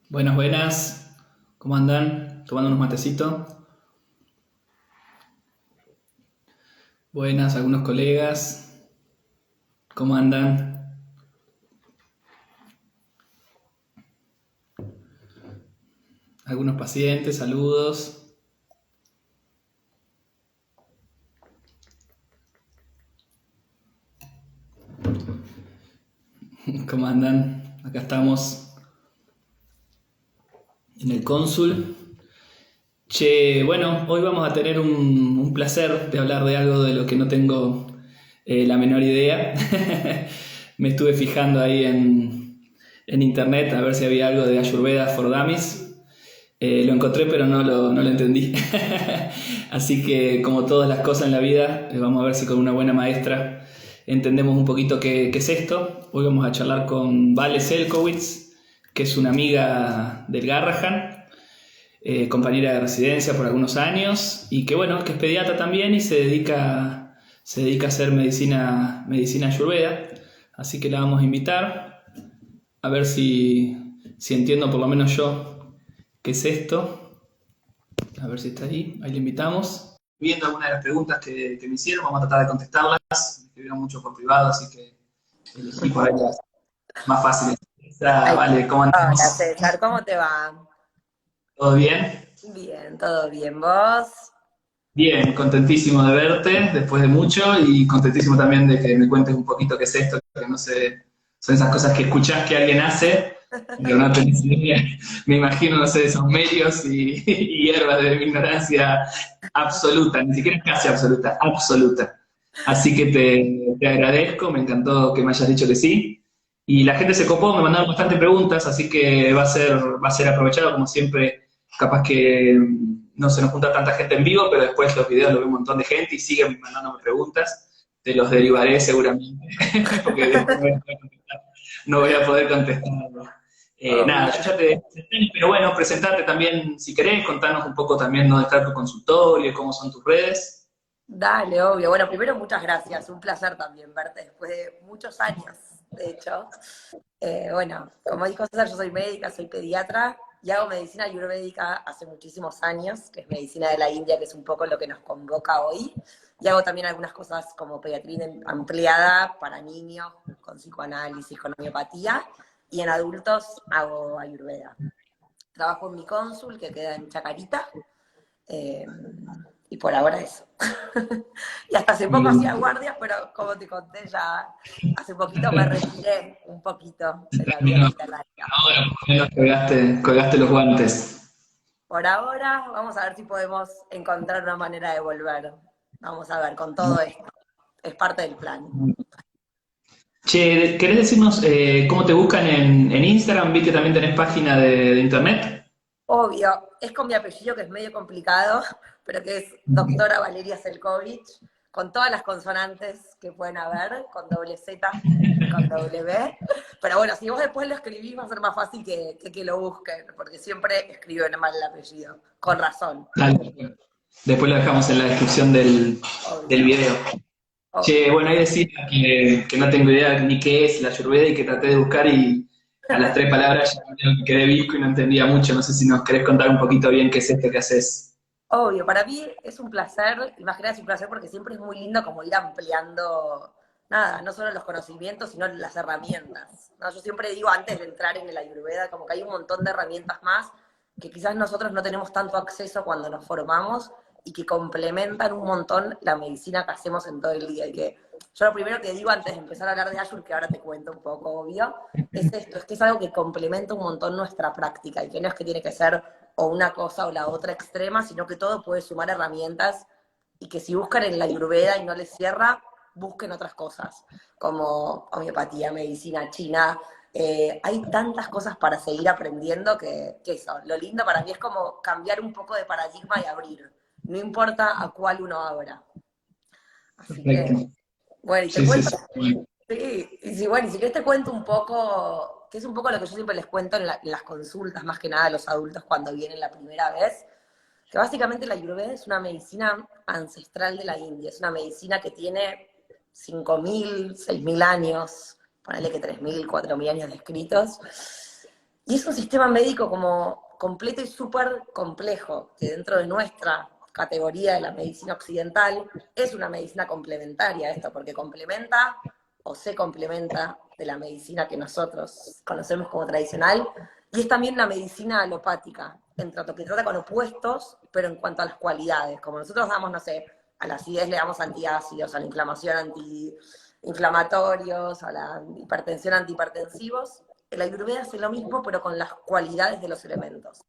Buenas, buenas. ¿Cómo andan? ¿Tomando unos matecitos? Buenas, algunos colegas. ¿Cómo andan? Algunos pacientes, saludos. ¿Cómo andan? Acá estamos en el cónsul. Che, bueno, hoy vamos a tener un placer de hablar de algo de lo que no tengo la menor idea. Me estuve fijando ahí en internet a ver si había algo de Ayurveda for Dummies. Lo encontré, pero no lo entendí. Así que, como todas las cosas en la vida, vamos a ver si con una buena maestra entendemos un poquito qué es esto. Hoy vamos a charlar con Vale Selkowitz, que es una amiga del Garrahan, compañera de residencia por algunos años, y que bueno, que es pediatra también y se dedica a hacer medicina ayurveda. Así que la vamos a invitar a ver si entiendo por lo menos yo qué es esto. A ver si está ahí le invitamos. Viendo algunas de las preguntas que me hicieron, vamos a tratar de contestarlas. Me escribieron mucho por privado, así que elegí por ahí las más fáciles. Ay, Vale, ¿cómo hola andamos? César, ¿cómo te va? ¿Todo bien? Bien, todo bien. ¿Vos? Bien, contentísimo de verte después de mucho y contentísimo también de que me cuentes un poquito qué es esto, que no sé, son esas cosas que escuchás que alguien hace, pero no tenés idea. Me imagino, no sé, esos medios y hierbas de mi ignorancia absoluta, ni siquiera casi absoluta, absoluta. Así que te agradezco, me encantó que me hayas dicho que sí. Y la gente se copó, me mandaron bastantes preguntas, así que va a ser aprovechado como siempre. Capaz que no se nos junta tanta gente en vivo, pero después los videos los ve un montón de gente y siguen mandándome preguntas. Te los derivaré seguramente, porque después no voy a poder contestarlo. Nada, Obvio. yo ya te presenté, pero bueno, presentarte también si querés, contarnos un poco también dónde está tu consultorio, cómo son tus redes. Dale, obvio. Bueno, primero muchas gracias. Un placer también verte después de muchos años, de hecho. Bueno, como dijo César, yo soy médica, soy pediatra y hago medicina ayurvédica hace muchísimos años, que es medicina de la India, que es un poco lo que nos convoca hoy. Y hago también algunas cosas como pediatría ampliada para niños, con psicoanálisis, con homeopatía, y en adultos hago ayurveda. Trabajo en mi cónsul, que queda en Chacarita, eh, y por ahora eso. Y hasta hace poco hacía Bien, guardias, pero como te conté, ya hace poquito me retiré un poquito de la vida termino hospitalaria. ahora, por lo menos colgaste los guantes. Por ahora, vamos a ver si podemos encontrar una manera de volver. Vamos a ver con todo esto. Es parte del plan. Che, ¿querés decirnos cómo te buscan en Instagram? Vi que también tenés página de internet. Obvio, es con mi apellido que es medio complicado, pero que es doctora Valeria Selkovich, con todas las consonantes que pueden haber, con doble Z y con W. Pero bueno, si vos después lo escribís va a ser más fácil que lo busquen, porque siempre escriben mal el apellido, con razón, Dale. Después lo dejamos en la descripción del obvio, video. Che, obvio. bueno, ahí decía que no tengo idea ni qué es la Ayurveda y que traté de buscar y a las tres palabras ya medio que quedé visco y no entendía mucho. No sé si nos querés contar un poquito bien qué es esto que haces. Obvio, para mí es un placer, imagínate, es un placer porque siempre es muy lindo como ir ampliando, nada, no solo los conocimientos, sino las herramientas, ¿no? Yo siempre digo antes de entrar en el Ayurveda, como que hay un montón de herramientas más que quizás nosotros no tenemos tanto acceso cuando nos formamos y que complementan un montón la medicina que hacemos en todo el día. Y que yo lo primero que digo antes de empezar a hablar de Ayur, que ahora te cuento un poco, obvio, es esto, es que es algo que complementa un montón nuestra práctica y que no es que tiene que ser o una cosa o la otra extrema, sino que todo puede sumar herramientas y que si buscan en la ayurveda y no les cierra, busquen otras cosas, como homeopatía, medicina china. Hay tantas cosas para seguir aprendiendo que eso, lo lindo para mí es como cambiar un poco de paradigma y abrir. No importa a cuál uno abra. Así que, Perfecto. bueno, y te Sí, sí, cuento, sí. Bueno. sí, y si, bueno, y si querés te cuento un poco, que es un poco lo que yo siempre les cuento en las consultas, más que nada a los adultos cuando vienen la primera vez, que básicamente la Ayurveda es una medicina ancestral de la India, es una medicina que tiene 5.000, 6.000 años, ponele que 3.000, 4.000 años descritos, Y es un sistema médico como completo y súper complejo, que dentro de nuestra categoría de la medicina occidental es una medicina complementaria a esto, porque complementa o se complementa de la medicina que nosotros conocemos como tradicional, y es también la medicina alopática, en tanto que trata con opuestos, pero en cuanto a las cualidades, como nosotros damos, no sé, a la acidez le damos antiácidos, a la inflamación antiinflamatorios, a la hipertensión antihipertensivos, el Ayurveda hace lo mismo, pero con las cualidades de los elementos.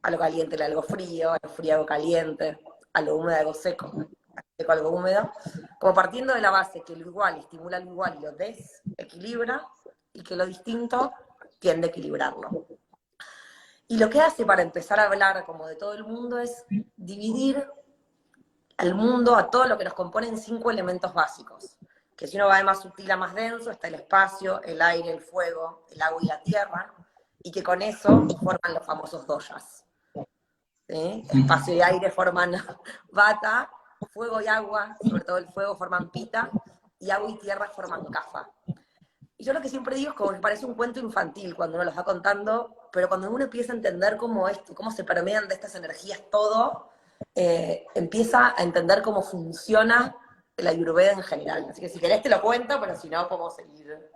A lo caliente algo frío, a lo frío algo caliente, a lo húmedo algo seco, a lo seco algo húmedo, como partiendo de la base que lo igual estimula lo igual y lo desequilibra, y que lo distinto tiende a equilibrarlo. Y lo que hace para empezar a hablar como de todo el mundo es dividir al mundo, a todo lo que nos compone en 5 elementos básicos. Que si uno va de más sutil a más denso, está el espacio, el aire, el fuego, el agua y la tierra, y que con eso forman los famosos doyas. ¿Sí? Espacio y aire forman vata, fuego y agua, sobre todo el fuego, forman pita, y agua y tierra forman kapha. Y yo lo que siempre digo es como que parece un cuento infantil cuando uno los va contando, pero cuando uno empieza a entender cómo esto, cómo se permean de estas energías todo, empieza a entender cómo funciona la Ayurveda en general. Así que si querés te lo cuento, pero si no, podemos seguir.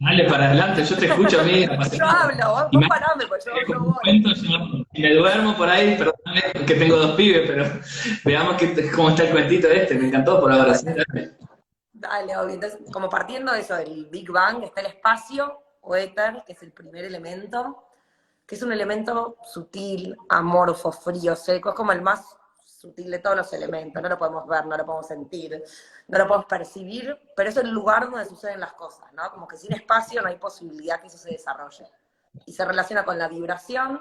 Dale para adelante, yo te escucho a mí Yo apasionado. hablo, vos, Y vos me, parame, porque yo como voy. cuento, yo me duermo por ahí, perdóname que tengo 2 pibes, pero veamos cómo está el cuentito este, me encantó por ahora. No, ¿Sí? Dale. dale, obvio. Entonces, como partiendo de eso, del Big Bang, está el espacio o éter, que es el primer elemento, que es un elemento sutil, amorfo, frío, seco, es como el más sutil de todos los elementos, no lo podemos ver, no lo podemos sentir, no lo podemos percibir, pero es el lugar donde suceden las cosas, ¿no? Como que sin espacio no hay posibilidad que eso se desarrolle. Y se relaciona con la vibración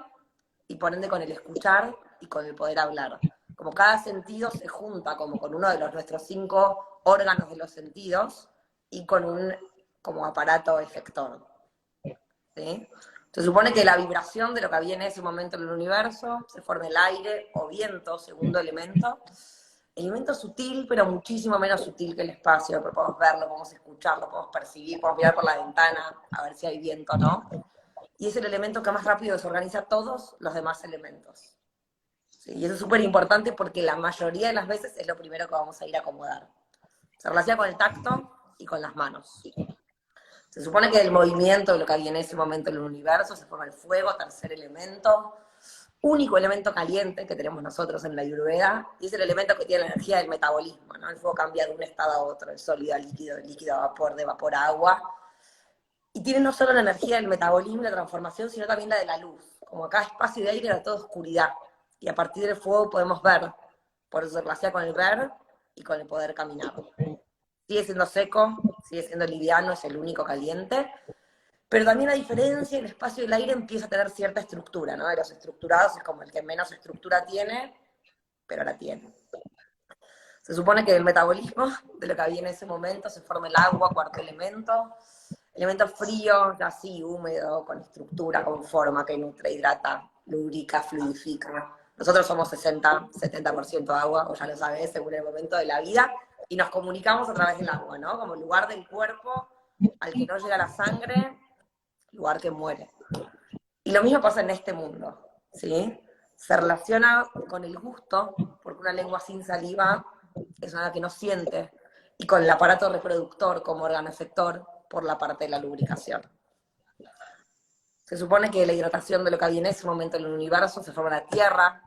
y por ende con el escuchar y con el poder hablar. Como cada sentido se junta como con uno de nuestros 5 órganos de los sentidos y con un como aparato efector. ¿Sí? Se supone que la vibración de lo que había en ese momento en el universo se forma el aire o viento, segundo elemento. Elemento sutil, pero muchísimo menos sutil que el espacio, pero podemos verlo, podemos escucharlo, podemos percibir, podemos mirar por la ventana a ver si hay viento o no. Y es el elemento que más rápido desorganiza todos los demás elementos. ¿Sí? Y eso es súper importante porque la mayoría de las veces es lo primero que vamos a ir a acomodar. Se relaciona con el tacto y con las manos. Se supone que del movimiento de lo que había en ese momento en el universo se forma el fuego, tercer elemento, único elemento caliente que tenemos nosotros en la Ayurveda, y es el elemento que tiene la energía del metabolismo, ¿no? El fuego cambia de un estado a otro, de sólido a líquido, de líquido a vapor, de vapor a agua, y tiene no solo la energía del metabolismo y la transformación, sino también la de la luz. Como acá espacio de aire era toda oscuridad, y a partir del fuego podemos ver, por eso se relaciona con el ver y con el poder caminar. Sigue siendo seco, sigue siendo liviano, es el único caliente, pero también a diferencia, el espacio del aire empieza a tener cierta estructura, ¿no? De los estructurados es como el que menos estructura tiene, pero la tiene. Se supone que el metabolismo de lo que había en ese momento se forma el agua, cuarto elemento frío, así, húmedo, con estructura, con forma, que nutre, hidrata, lubrica, fluidifica. Nosotros somos 60, 70% agua, o ya lo sabés, según el momento de la vida, y nos comunicamos a través del agua, ¿no? Como lugar del cuerpo al que no llega la sangre, lugar que muere. Y lo mismo pasa en este mundo, ¿sí? Se relaciona con el gusto, porque una lengua sin saliva es una que no siente, y con el aparato reproductor como órgano efector por la parte de la lubricación. Se supone que la hidratación de lo que había en ese momento en el universo se forma la tierra,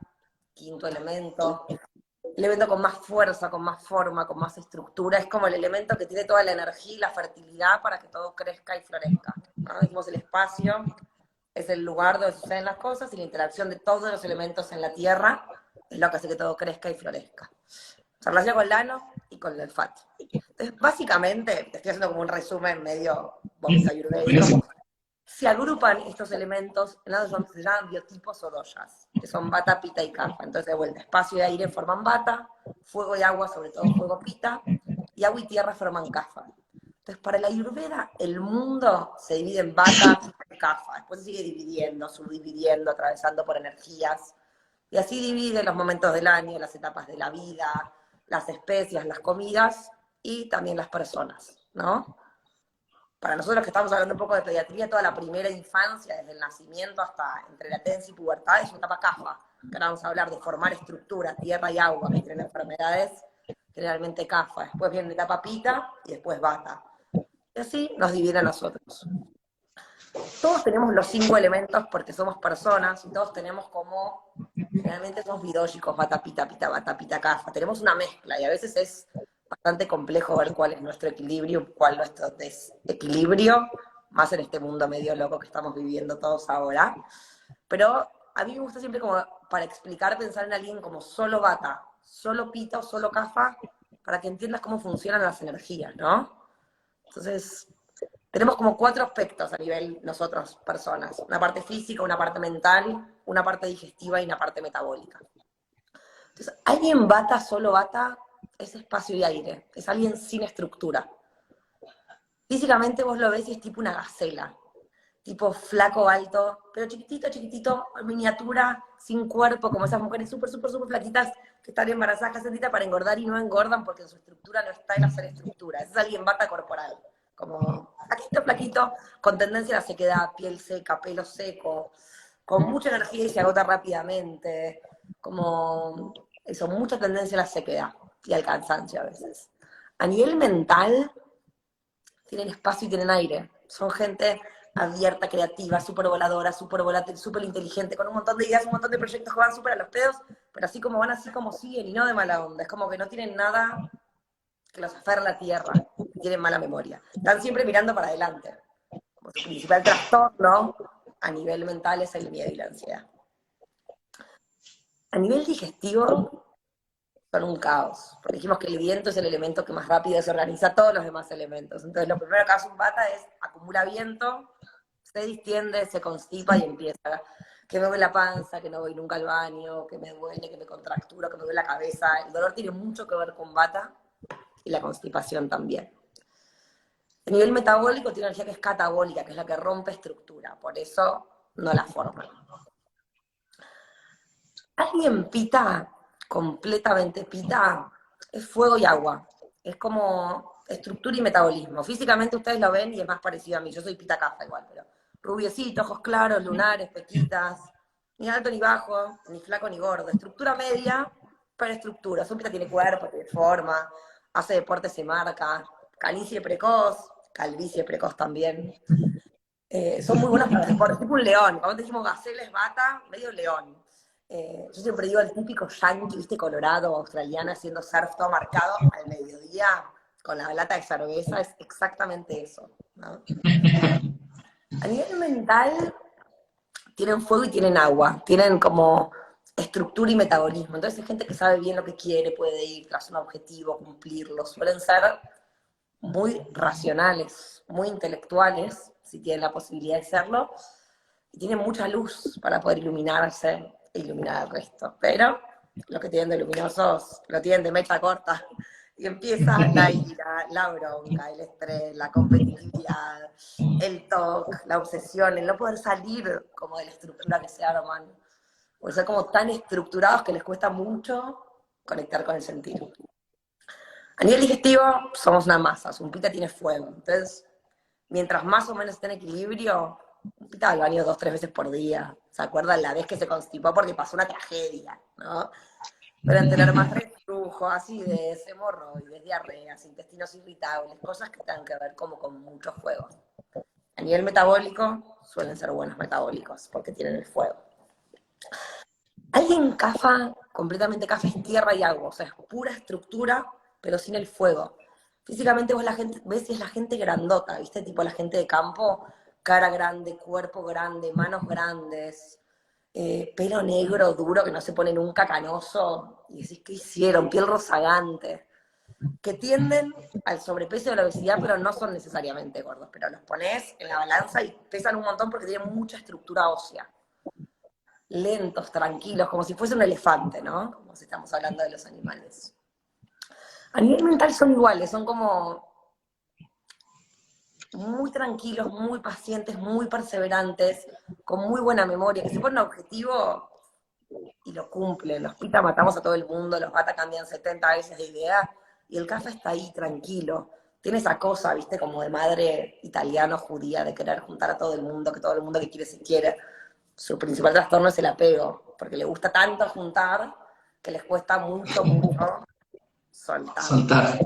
quinto elemento, el elemento con más fuerza, con más forma, con más estructura, es como el elemento que tiene toda la energía y la fertilidad para que todo crezca y florezca, ¿no? Dijimos el espacio es el lugar donde suceden las cosas y la interacción de todos los elementos en la tierra es lo que hace que todo crezca y florezca. Se relaciona con el ano y con el olfato. Entonces, básicamente, te estoy haciendo como un resumen medio vómito ayurvédico, se agrupan estos elementos en los que se llaman biotipos o doyas, que son bata, pita y kapha. Entonces, de vuelta, espacio y aire forman bata, fuego y agua, sobre todo fuego pita, y agua y tierra forman kapha. Entonces, para la Ayurveda, el mundo se divide en bata, pita y kapha. Después se sigue dividiendo, subdividiendo, atravesando por energías. Y así divide los momentos del año, las etapas de la vida, las especias, las comidas y también las personas, ¿no? para nosotros que estamos hablando un poco de pediatría, toda la primera infancia, desde el nacimiento hasta entre latencia y pubertad, es una etapa CAFA, que ahora vamos a hablar de formar estructura, tierra y agua, que tienen enfermedades generalmente CAFA. Después viene la etapa PITA y después BATA. Y así nos divide a nosotros. Todos tenemos los 5 elementos porque somos personas y todos tenemos como, generalmente somos bidógicos, bata, pita, pita, bata, pita, cafa. Tenemos una mezcla y a veces es bastante complejo ver cuál es nuestro equilibrio, cuál es nuestro desequilibrio, más en este mundo medio loco que estamos viviendo todos ahora. Pero a mí me gusta siempre como para explicar, pensar en alguien como solo bata, solo pita o solo cafa, para que entiendas cómo funcionan las energías, ¿no? Entonces, tenemos como 4 aspectos a nivel nosotros, personas. Una parte física, una parte mental, una parte digestiva y una parte metabólica. Entonces, alguien bata, solo bata, es espacio y aire. Es alguien sin estructura. Físicamente vos lo ves y es tipo una gacela. Tipo flaco, alto, pero chiquitito, chiquitito, miniatura, sin cuerpo, como esas mujeres súper, súper, súper flatitas que están embarazadas casi para engordar y no engordan porque en su estructura no está en hacer estructura. Ese es alguien bata corporal. Como flaquito, flaquito, con tendencia a la sequedad, piel seca, pelo seco, con mucha energía y se agota rápidamente, como eso, mucha tendencia a la sequedad y al cansancio a veces. A nivel mental, tienen espacio y tienen aire. Son gente abierta, creativa, súper voladora, súper volátil, súper inteligente, con un montón de ideas, un montón de proyectos que van súper a los pedos, pero así como van, así como siguen y no de mala onda. Es como que no tienen nada que los aferra a la tierra, tienen mala memoria. Están siempre mirando para adelante. Como su principal trastorno a nivel mental es el miedo y la ansiedad. A nivel digestivo, son un caos. Porque dijimos que el viento es el elemento que más rápido desorganiza todos los demás elementos. Entonces, lo primero que hace un bata es acumula viento, se distiende, se constipa y empieza. Que me duele la panza, que no voy nunca al baño, que me duele, que me contracturo, que me duele la cabeza. El dolor tiene mucho que ver con bata y la constipación también. A nivel metabólico tiene energía que es catabólica, que es la que rompe estructura, por eso no la forma. Alguien pita, completamente pita, es fuego y agua. Es como estructura y metabolismo. Físicamente ustedes lo ven y es más parecido a mí. Yo soy pita cafa igual, pero rubiecito, ojos claros, lunares, pequitas, ni alto ni bajo, ni flaco ni gordo. Estructura media, pero estructura. Su pita tiene cuerpo, tiene forma, hace deporte, se marca. Calvicie precoz también. Son muy buenos para los deportes, tipo un león. Cuando decimos gacela es bata, medio león. Yo siempre digo el típico yankee, viste, colorado, australiano, haciendo surf todo marcado al mediodía, con la lata de cerveza, es exactamente eso, ¿no? A nivel mental, tienen fuego y tienen agua, tienen como estructura y metabolismo. Entonces hay gente que sabe bien lo que quiere, puede ir tras un objetivo, cumplirlo. Suelen ser muy racionales, muy intelectuales, si tienen la posibilidad de serlo, y tienen mucha luz para poder iluminarse e iluminar al resto. Pero los que tienen de luminosos lo tienen de mecha corta. Y empieza la ira, la bronca, el estrés, la competitividad, el toque, la obsesión, el no poder salir como de la estructura que se arman. Porque son como tan estructurados que les cuesta mucho conectar con el sentido. A nivel digestivo, somos una masa, su pita tiene fuego. Entonces, mientras más o menos esté en equilibrio, un pita al baño 2, 3 veces por día. ¿Se acuerdan la vez que se constipó porque pasó una tragedia, ¿no? Pero en tener más reflujo, acidez, hemorroides, diarreas, intestinos irritables, cosas que tengan que ver como con mucho fuego. A nivel metabólico, suelen ser buenos metabólicos porque tienen el fuego. Alguien cafa, completamente cafa, es tierra y agua, o sea, es pura estructura, pero sin el fuego. Físicamente vos la gente, ves y es la gente grandota, ¿viste? Tipo la gente de campo, cara grande, cuerpo grande, manos grandes, pelo negro, duro, que no se pone nunca canoso, y decís, ¿qué hicieron? Piel rozagante, que tienden al sobrepeso y a la obesidad, pero no son necesariamente gordos, pero los pones en la balanza y pesan un montón porque tienen mucha estructura ósea. Lentos, tranquilos, como si fuese un elefante, ¿no? Como si estamos hablando de los animales. A nivel mental son iguales, son como muy tranquilos, muy pacientes, muy perseverantes, con muy buena memoria, que se ponen un objetivo y lo cumplen. Los pita matamos a todo el mundo, los bata cambian 70 veces de idea, y el café está ahí tranquilo. tiene esa cosa, viste, como de madre italiano-judía, de querer juntar a todo el mundo, que todo el mundo que quiere se quiere. Su principal trastorno es el apego, porque le gusta tanto juntar que les cuesta mucho, mucho soltar. Soltar.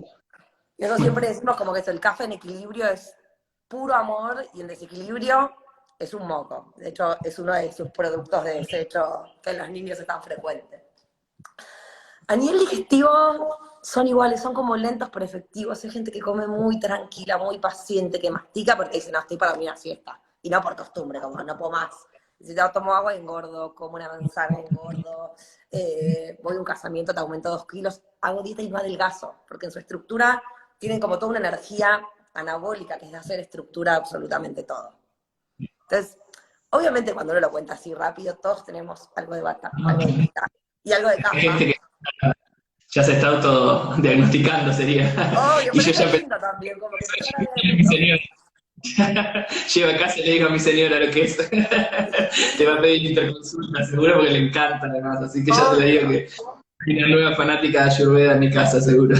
Y eso siempre decimos como que el café en equilibrio es puro amor y el desequilibrio es un moco. De hecho, es uno de sus productos de desecho que en los niños es tan frecuente. A nivel digestivo son iguales, son como lentos pero efectivos. Hay gente que come muy tranquila, muy paciente, que mastica porque dice, no, estoy para mí una siesta. Y no por costumbre, como no puedo más. Si te tomo agua, engordo, como una manzana, engordo, voy a un casamiento, te aumento 2 kilos, hago dieta y no adelgazo, porque en su estructura tienen como toda una energía anabólica que es de hacer estructura absolutamente todo. Entonces, obviamente cuando uno lo cuenta así rápido, todos tenemos algo de bata, algo de pita y algo de Hay capa. gente que ya se está autodiagnosticando, sería. Obvio, Y pero yo es ya re pensé lindo también, como que empezar a ver el en mi mundo. señora. Llego a casa y le digo a mi señora lo que es. Te va a pedir interconsulta, seguro, porque le encanta además. Así que ya se le digo Obvio. que hay una nueva fanática de Ayurveda en mi casa, seguro.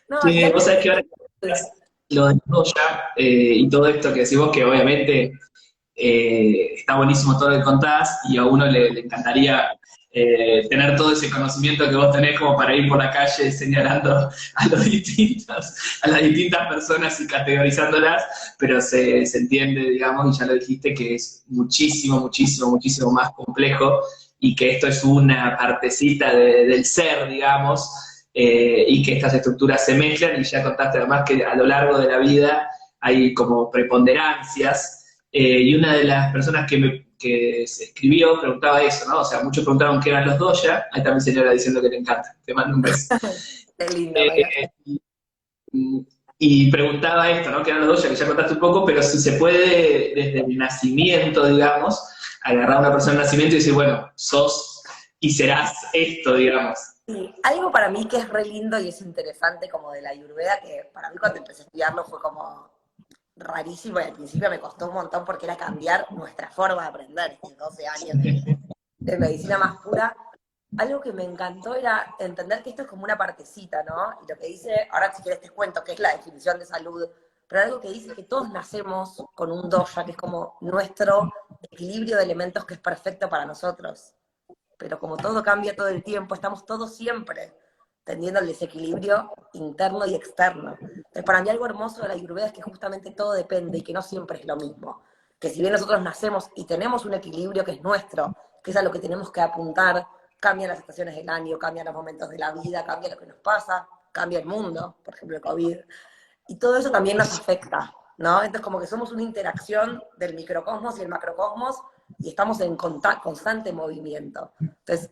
No, y Vos algo sabés que... que ahora lo de Goya y todo esto que decís vos, que obviamente está buenísimo todo lo que contás y a uno le encantaría tener todo ese conocimiento que vos tenés como para ir por la calle señalando a las distintas personas y categorizándolas, pero se entiende, digamos, y ya lo dijiste, que es muchísimo, muchísimo, muchísimo más complejo y que esto es una partecita del ser, digamos, y que estas estructuras se mezclan y ya contaste además que a lo largo de la vida hay como preponderancias y una de las personas que se escribió preguntaba eso, ¿no? O sea, muchos preguntaron qué eran los doya, ahí está mi señora diciendo que le encanta, te mando un beso. Qué lindo, María. Eh, y preguntaba esto, ¿no? Que eran los doya, que ya contaste un poco, pero si se puede desde el nacimiento, digamos, agarrar a una persona de nacimiento y decir, bueno, sos y serás esto, digamos. Sí, algo para mí que es re lindo y es interesante como de la Ayurveda, que para mí cuando empecé a estudiarlo fue como rarísimo y al principio me costó un montón porque era cambiar nuestra forma de aprender, estos 12 años de medicina más pura. Algo que me encantó era entender que esto es como una partecita, ¿no? Y lo que dice, ahora si quieres te cuento qué es la definición de salud, pero algo que dice que todos nacemos con un dosha, que es como nuestro equilibrio de elementos que es perfecto para nosotros. Pero como todo cambia todo el tiempo, estamos todos siempre tendiendo al desequilibrio interno y externo. Entonces, para mí algo hermoso de la Ayurveda es que justamente todo depende y que no siempre es lo mismo. Que si bien nosotros nacemos y tenemos un equilibrio que es nuestro, que es a lo que tenemos que apuntar, cambian las estaciones del año, cambian los momentos de la vida, cambia lo que nos pasa, cambia el mundo, por ejemplo el COVID, y todo eso también nos afecta, ¿no? Entonces como que somos una interacción del microcosmos y el macrocosmos y estamos en constante movimiento. Entonces,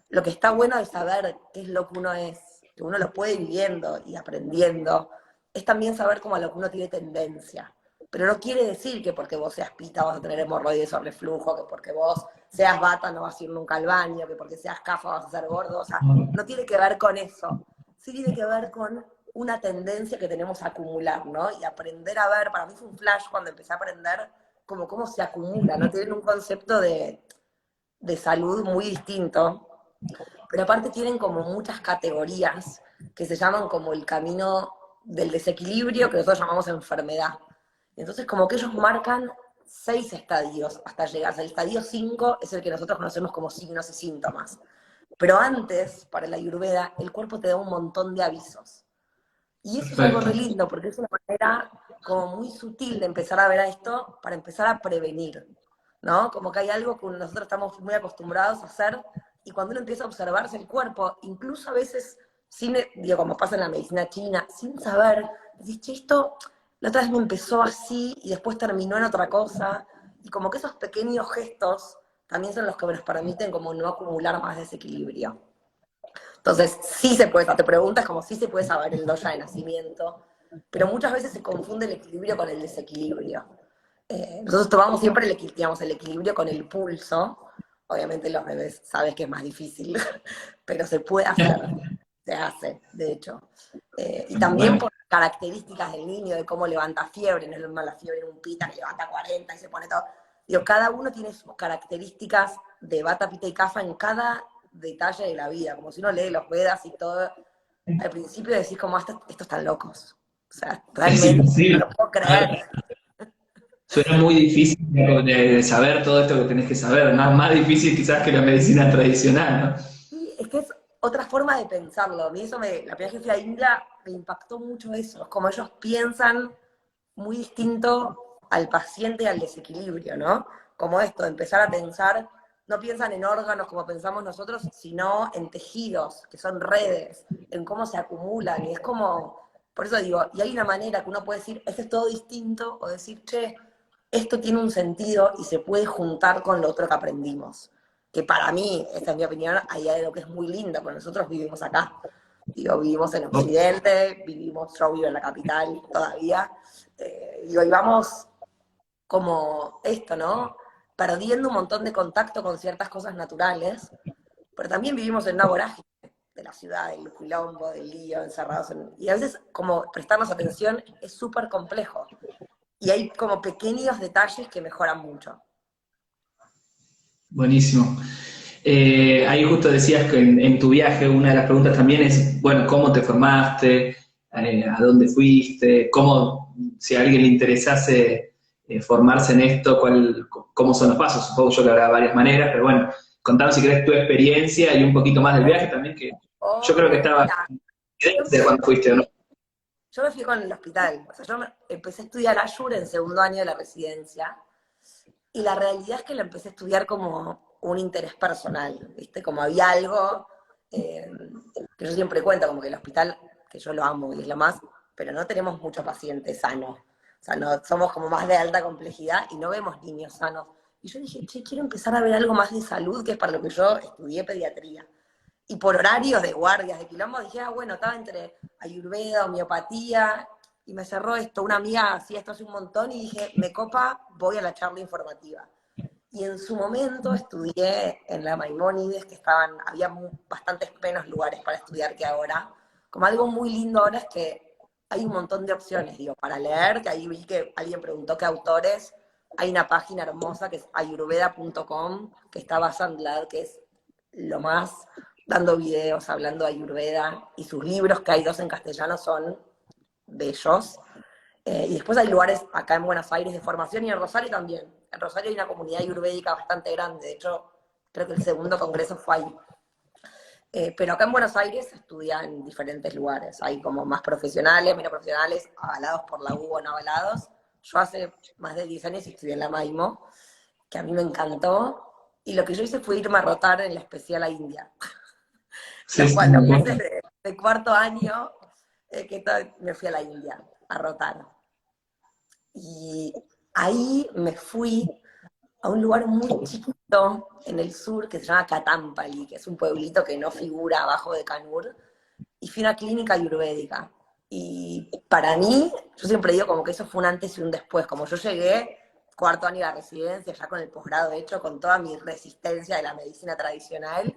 lo que está bueno de saber qué es lo que uno es, que uno lo puede ir viviendo y aprendiendo, es también saber cómo a lo que uno tiene tendencia. Pero no quiere decir que porque vos seas pita vas a tener hemorroides o reflujo, que porque vos seas bata no vas a ir nunca al baño, que porque seas cafa vas a ser gordo. O sea, no tiene que ver con eso. Sí tiene que ver con una tendencia que tenemos a acumular, ¿no? Y aprender a ver, para mí fue un flash cuando empecé a aprender como cómo se acumula, ¿no? Tienen un concepto de salud muy distinto, pero aparte tienen como muchas categorías que se llaman como el camino del desequilibrio, que nosotros llamamos enfermedad. Entonces como que ellos marcan 6 estadios hasta llegar. O sea, el estadio 5 es el que nosotros conocemos como signos y síntomas. Pero antes, para la Ayurveda, el cuerpo te da un montón de avisos. Y eso es algo re Perfecto. lindo, porque es una manera como muy sutil de empezar a ver a esto para empezar a prevenir, ¿no? Como que hay algo que nosotros estamos muy acostumbrados a hacer y cuando uno empieza a observarse el cuerpo, incluso a veces, sin, digo, como pasa en la medicina china, sin saber, decís, che, esto la otra vez me empezó así y después terminó en otra cosa, y como que esos pequeños gestos también son los que nos permiten como no acumular más desequilibrio. Entonces, sí se puede, te preguntas como sí se puede saber el doya de nacimiento, pero muchas veces se confunde el equilibrio con el desequilibrio. Nosotros tomamos siempre digamos, el equilibrio con el pulso. Obviamente los bebés sabes que es más difícil, pero se puede hacer, se hace, de hecho. Y también Bueno, por características del niño, de cómo levanta fiebre, no es lo mismo la fiebre en un pita que levanta 40 y se pone todo. Digo, cada uno tiene sus características de bata, pita y cafa en cada detalle de la vida, como si uno lee los Vedas y todo, al principio decís como, estos están locos, O sea, Es realmente no imposible. lo puedo A creer. ver, suena muy difícil de saber todo esto que tenés que saber, ¿no? Más difícil quizás que la medicina tradicional, ¿no? Sí, es que es otra forma de pensarlo. A mí eso la primera vez que fui a India me impactó mucho eso. Es como ellos piensan muy distinto al paciente y al desequilibrio, ¿no? Como esto, de empezar a pensar, no piensan en órganos como pensamos nosotros, sino en tejidos, que son redes, en cómo se acumulan. Y es como, por eso digo, y hay una manera que uno puede decir, esto es todo distinto, o decir, che, esto tiene un sentido y se puede juntar con lo otro que aprendimos. Que para mí, esta es mi opinión, hay algo que es muy lindo, porque nosotros vivimos acá. Digo, vivimos en Occidente, yo vivo en la capital todavía, digo, y vamos como esto, ¿no? Perdiendo un montón de contacto con ciertas cosas naturales, pero también vivimos en una vorágine de la ciudad, del quilombo, del lío, encerrados y a veces como prestarnos atención es súper complejo. Y hay como pequeños detalles que mejoran mucho. Buenísimo. Ahí justo decías que en tu viaje una de las preguntas también es, bueno, ¿cómo te formaste? ¿A dónde fuiste? ¿Cómo, si a alguien le interesase formarse en esto, cómo son los pasos? Supongo yo que habrá varias maneras, pero bueno, contanos si querés tu experiencia y un poquito más del viaje también, que yo creo que Obvio, estaba mira, yo de empecé, cuando fuiste, ¿o no? yo me fui con el hospital, o sea, empecé a estudiar Ayur en segundo año de la residencia, y la realidad es que lo empecé a estudiar como un interés personal, ¿viste? Como había algo eh, que yo siempre cuento, como que el hospital, que yo lo amo y es lo más, pero no tenemos muchos pacientes sanos. O sea, no, somos como más de alta complejidad y no vemos niños sanos. Y yo dije, che, quiero empezar a ver algo más de salud, que es para lo que yo estudié pediatría. Y por horarios de guardias, de quilombo, dije, ah, bueno, estaba entre ayurveda, homeopatía, y me cerró esto. Una amiga hacía esto hace un montón y dije, me copa, voy a la charla informativa. Y en su momento estudié en la Maimónides, que había bastantes menos lugares para estudiar que ahora. Como algo muy lindo ahora es que hay un montón de opciones, digo, para leer, que ahí vi que alguien preguntó qué autores. Hay una página hermosa que es ayurveda.com, que está Basandlad, que es lo más, dando videos, hablando de Ayurveda, y sus libros, que hay dos en castellano, son bellos. Y después hay lugares acá en Buenos Aires de formación y en Rosario también. En Rosario hay una comunidad ayurvédica bastante grande, de hecho, creo que el segundo congreso fue ahí. Pero acá en Buenos Aires se estudia en diferentes lugares. Hay como más profesionales, menos profesionales, avalados por la U o no avalados. Yo hace más de 10 años estudié en la Maimo, que a mí me encantó. Y lo que yo hice fue irme a rotar en la especial a India. Sí, sí, Los me meses acuerdo. de cuarto año, me fui a la India a rotar. Y ahí me fui a un lugar muy chiquito en el sur que se llama Katampali, que es un pueblito que no figura abajo de Kanur, y fui a una clínica ayurvédica. Y para mí, yo siempre digo como que eso fue un antes y un después, como yo llegué cuarto año de la residencia, ya con el posgrado hecho, con toda mi resistencia de la medicina tradicional,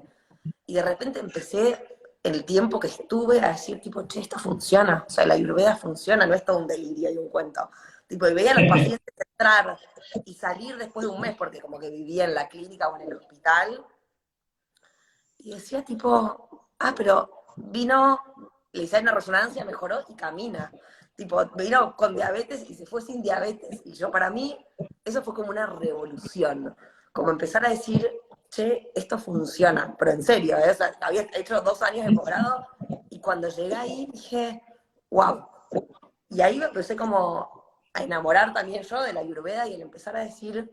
y de repente empecé el tiempo que estuve a decir, tipo, che, esto funciona, o sea, la ayurveda funciona, no es todo un delirio y un cuento. Tipo, y veía a los pacientes entrar y salir después de un mes, porque como que vivía en la clínica o en el hospital, y decía tipo, ah, pero vino, le hice una resonancia, mejoró y camina. Tipo, vino con diabetes y se fue sin diabetes. Y yo, para mí, eso fue como una revolución. Como empezar a decir, che, esto funciona. Pero en serio, ¿eh? O sea, había hecho 2 años de posgrado y cuando llegué ahí dije, wow. Y ahí me empecé como a enamorar también yo de la Ayurveda y el empezar a decir,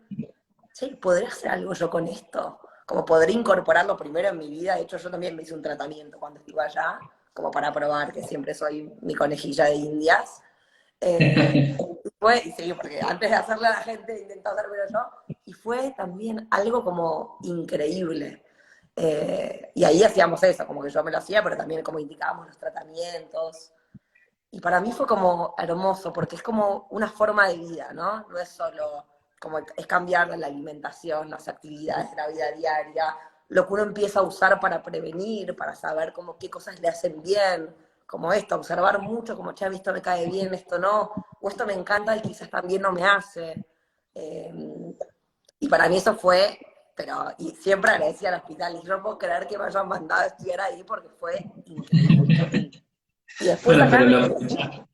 che, ¿podré hacer algo yo con esto? Como podré incorporarlo primero en mi vida. De hecho, yo también me hice un tratamiento cuando estuve allá, como para probar que siempre soy mi conejilla de indias. Y sí, porque antes de hacerle a la gente intento hacérmelo yo, y fue también algo como increíble. Y ahí hacíamos eso, como que yo me lo hacía, pero también como indicábamos los tratamientos. Y para mí fue como hermoso, porque es como una forma de vida, ¿no? No es solo como es cambiar la alimentación, las actividades de la vida diaria, lo que uno empieza a usar para prevenir, para saber como qué cosas le hacen bien, como esto, observar mucho, como, che, esto me cae bien, esto no, o esto me encanta y quizás también no me hace. Eh, y para mí eso fue, pero, y siempre agradecía al hospital, y yo no puedo creer que me hayan mandado a estudiar ahí porque fue increíble. Y después Bueno, acá pero me lo, quedé.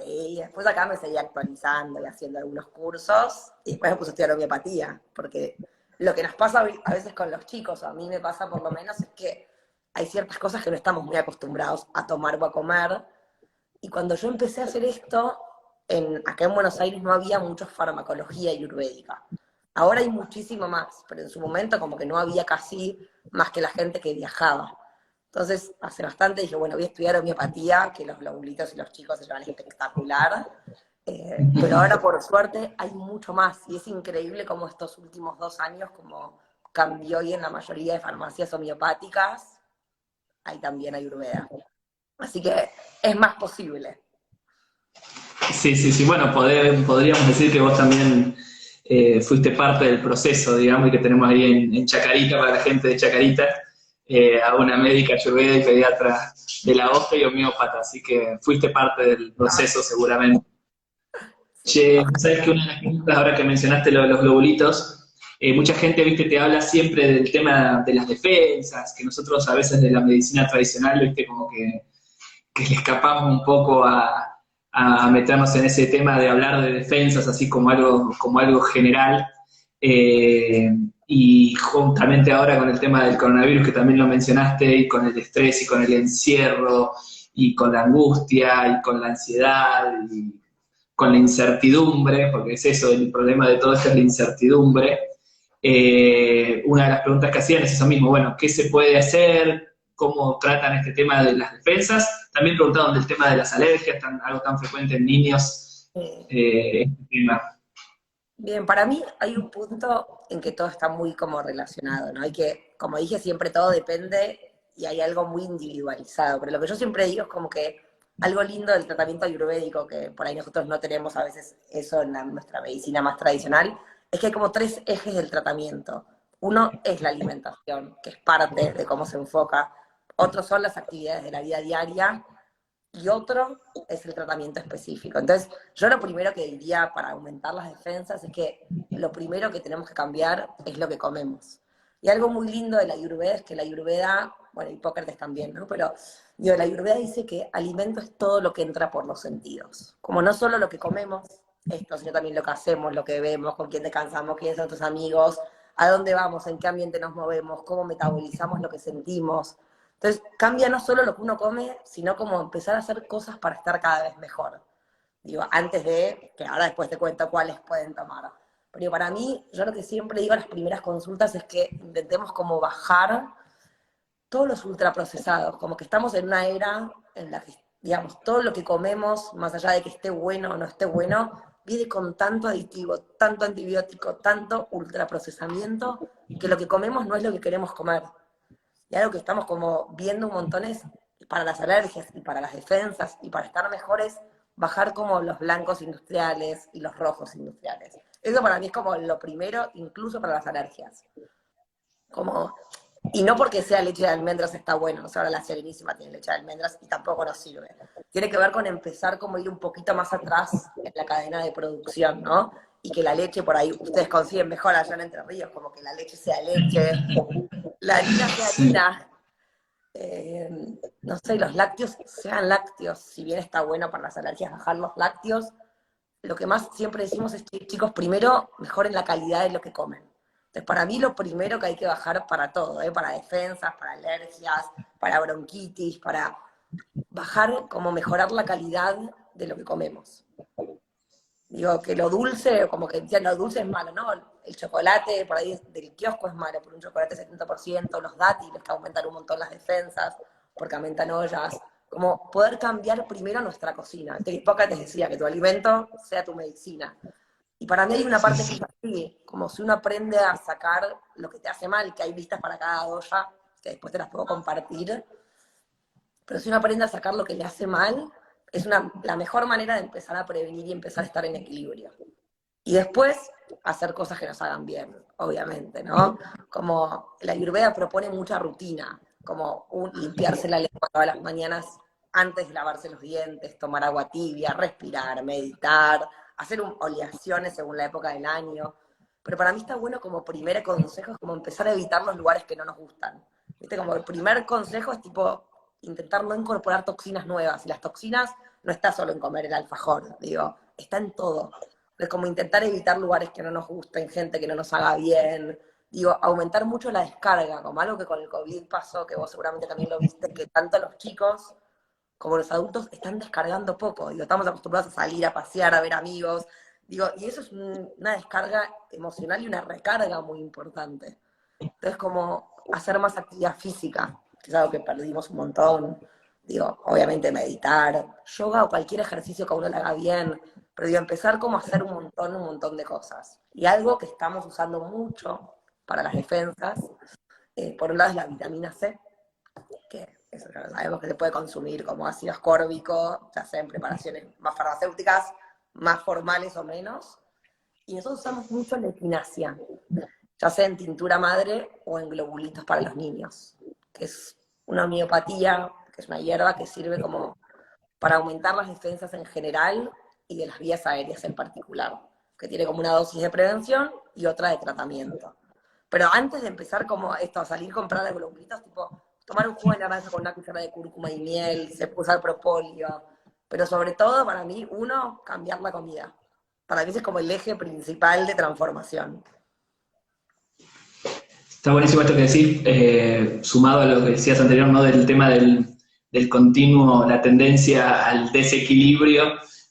Y después acá me seguí actualizando y haciendo algunos cursos, y después me puse a estudiar homeopatía, porque lo que nos pasa a veces con los chicos, o a mí me pasa por lo menos, es que hay ciertas cosas que no estamos muy acostumbrados a tomar o a comer, y cuando yo empecé a hacer esto, acá en Buenos Aires no había mucha farmacología ayurvédica. Ahora hay muchísimo más, pero en su momento como que no había casi más que la gente que viajaba. Entonces, hace bastante dije, bueno, voy a estudiar homeopatía, que los globulitos y los chicos se llevan espectacular. Pero ahora, por suerte, hay mucho más. Y es increíble cómo estos últimos 2 años, como cambió y en la mayoría de farmacias homeopáticas, hay también ayurveda. Así que es más posible. Sí, sí, sí. Bueno, podríamos decir que vos también fuiste parte del proceso, digamos, y que tenemos ahí en Chacarita, para la gente de Chacarita, a una médica ayurveda y pediatra de la OSPE y homeópata, así que fuiste parte del Ah, proceso seguramente. sí, Che, ojalá. sabes que una de las preguntas, ahora que mencionaste lo de los globulitos, mucha gente, viste, te habla siempre del tema de las defensas, que nosotros a veces de la medicina tradicional, viste, como que le escapamos un poco a meternos en ese tema de hablar de defensas, así como algo general. Eh, y juntamente ahora con el tema del coronavirus, que también lo mencionaste, y con el estrés, y con el encierro, y con la angustia, y con la ansiedad, y con la incertidumbre, porque es eso, el problema de todo esto es la incertidumbre. Una de las preguntas que hacían es eso mismo, bueno, ¿qué se puede hacer? ¿Cómo tratan este tema de las defensas? También preguntaban del tema de las alergias, algo tan frecuente en niños, Eh, este tema. Bien, para mí hay un punto en que todo está muy como relacionado, ¿no? Hay que, como dije, siempre todo depende y hay algo muy individualizado, pero lo que yo siempre digo es como que algo lindo del tratamiento ayurvédico, que por ahí nosotros no tenemos a veces eso en nuestra medicina más tradicional, es que hay como 3 ejes del tratamiento. Uno es la alimentación, que es parte de cómo se enfoca. Otros son las actividades de la vida diaria y otro es el tratamiento específico. Entonces, yo lo primero que diría para aumentar las defensas es que lo primero que tenemos que cambiar es lo que comemos. Y algo muy lindo de la Ayurveda es que la Ayurveda, bueno, Hipócrates también, ¿no? Pero digo, la Ayurveda dice que alimento es todo lo que entra por los sentidos. Como no solo lo que comemos, esto, sino también lo que hacemos, lo que vemos, con quién descansamos, quiénes son nuestros amigos, a dónde vamos, en qué ambiente nos movemos, cómo metabolizamos lo que sentimos. Entonces, cambia no solo lo que uno come, sino como empezar a hacer cosas para estar cada vez mejor. Digo, antes de, que ahora después te cuento cuáles pueden tomar. Pero para mí, yo lo que siempre digo en las primeras consultas es que intentemos como bajar todos los ultraprocesados, como que estamos en una era en la que, digamos, todo lo que comemos, más allá de que esté bueno o no esté bueno, viene con tanto aditivo, tanto antibiótico, tanto ultraprocesamiento, que lo que comemos no es lo que queremos comer. Y algo que estamos como viendo un montón es para las alergias y para las defensas y para estar mejores, bajar como los blancos industriales y los rojos industriales. Eso para mí es como lo primero, incluso para las alergias. Como, y no porque sea leche de almendras está bueno, o sea, ahora la Serenísima tiene leche de almendras y tampoco nos sirve. Tiene que ver con empezar como ir un poquito más atrás en la cadena de producción, ¿no? Y que la leche por ahí ustedes consiguen mejor allá en Entre Ríos, como que la leche sea leche, la harina sea Sí. harina, eh, no sé, los lácteos sean lácteos, si bien está bueno para las alergias bajar los lácteos, lo que más siempre decimos es que, chicos, primero mejoren la calidad de lo que comen. Entonces, para mí lo primero que hay que bajar para todo, para defensas, para alergias, para bronquitis, para bajar, como mejorar la calidad de lo que comemos. Digo, que lo dulce, como que decían, lo dulce es malo, ¿no? El chocolate por ahí del kiosco es malo, por un chocolate 70%, los dátiles que aumentan un montón las defensas, porque aumentan ollas. Como poder cambiar primero nuestra cocina. Que Hipócrates decía que tu alimento sea tu medicina. Y para mí hay una Sí, parte que sí. es así, como si uno aprende a sacar lo que te hace mal, que hay listas para cada olla, que después te las puedo compartir, pero si uno aprende a sacar lo que le hace mal, es la mejor manera de empezar a prevenir y empezar a estar en equilibrio. Y después, hacer cosas que nos hagan bien, obviamente, ¿no? Como la Ayurveda propone mucha rutina, como limpiarse la lengua todas las mañanas antes de lavarse los dientes, tomar agua tibia, respirar, meditar, hacer oleaciones según la época del año. Pero para mí está bueno como primer consejo, es como empezar a evitar los lugares que no nos gustan. ¿Viste? Como el primer consejo es tipo, intentar no incorporar toxinas nuevas. Y las toxinas no está solo en comer el alfajor, digo, está en todo. Es como intentar evitar lugares que no nos gusten, gente que no nos haga bien. Digo, aumentar mucho la descarga, como algo que con el COVID pasó, que vos seguramente también lo viste, que tanto los chicos como los adultos están descargando poco. Digo, estamos acostumbrados a salir, a pasear, a ver amigos. Digo, y eso es una descarga emocional y una recarga muy importante. Entonces, como hacer más actividad física, que es algo que perdimos un montón. Digo, obviamente meditar, yoga o cualquier ejercicio que a uno le haga bien. Pero digo, empezar como a hacer un montón de cosas. Y algo que estamos usando mucho para las defensas, por un lado es la vitamina C, que eso ya lo sabemos que se puede consumir como ácido ascórbico, ya sea en preparaciones más farmacéuticas, más formales o menos. Y nosotros usamos mucho la equinacia, ya sea en tintura madre o en globulitos para los niños, que es una homeopatía, que es una hierba que sirve como para aumentar las defensas en general y de las vías aéreas en particular, que tiene como una dosis de prevención y otra de tratamiento. Pero antes de empezar como esto, a salir a comprar los globulitos, tipo, tomar un jugo de naranja con una cuchara de cúrcuma y miel, se puede usar propóleo, pero sobre todo para mí, uno, cambiar la comida. Para mí ese es como el eje principal de transformación. Está buenísimo esto que decís, sumado a lo que decías anterior, ¿no? Del tema del continuo, la tendencia al desequilibrio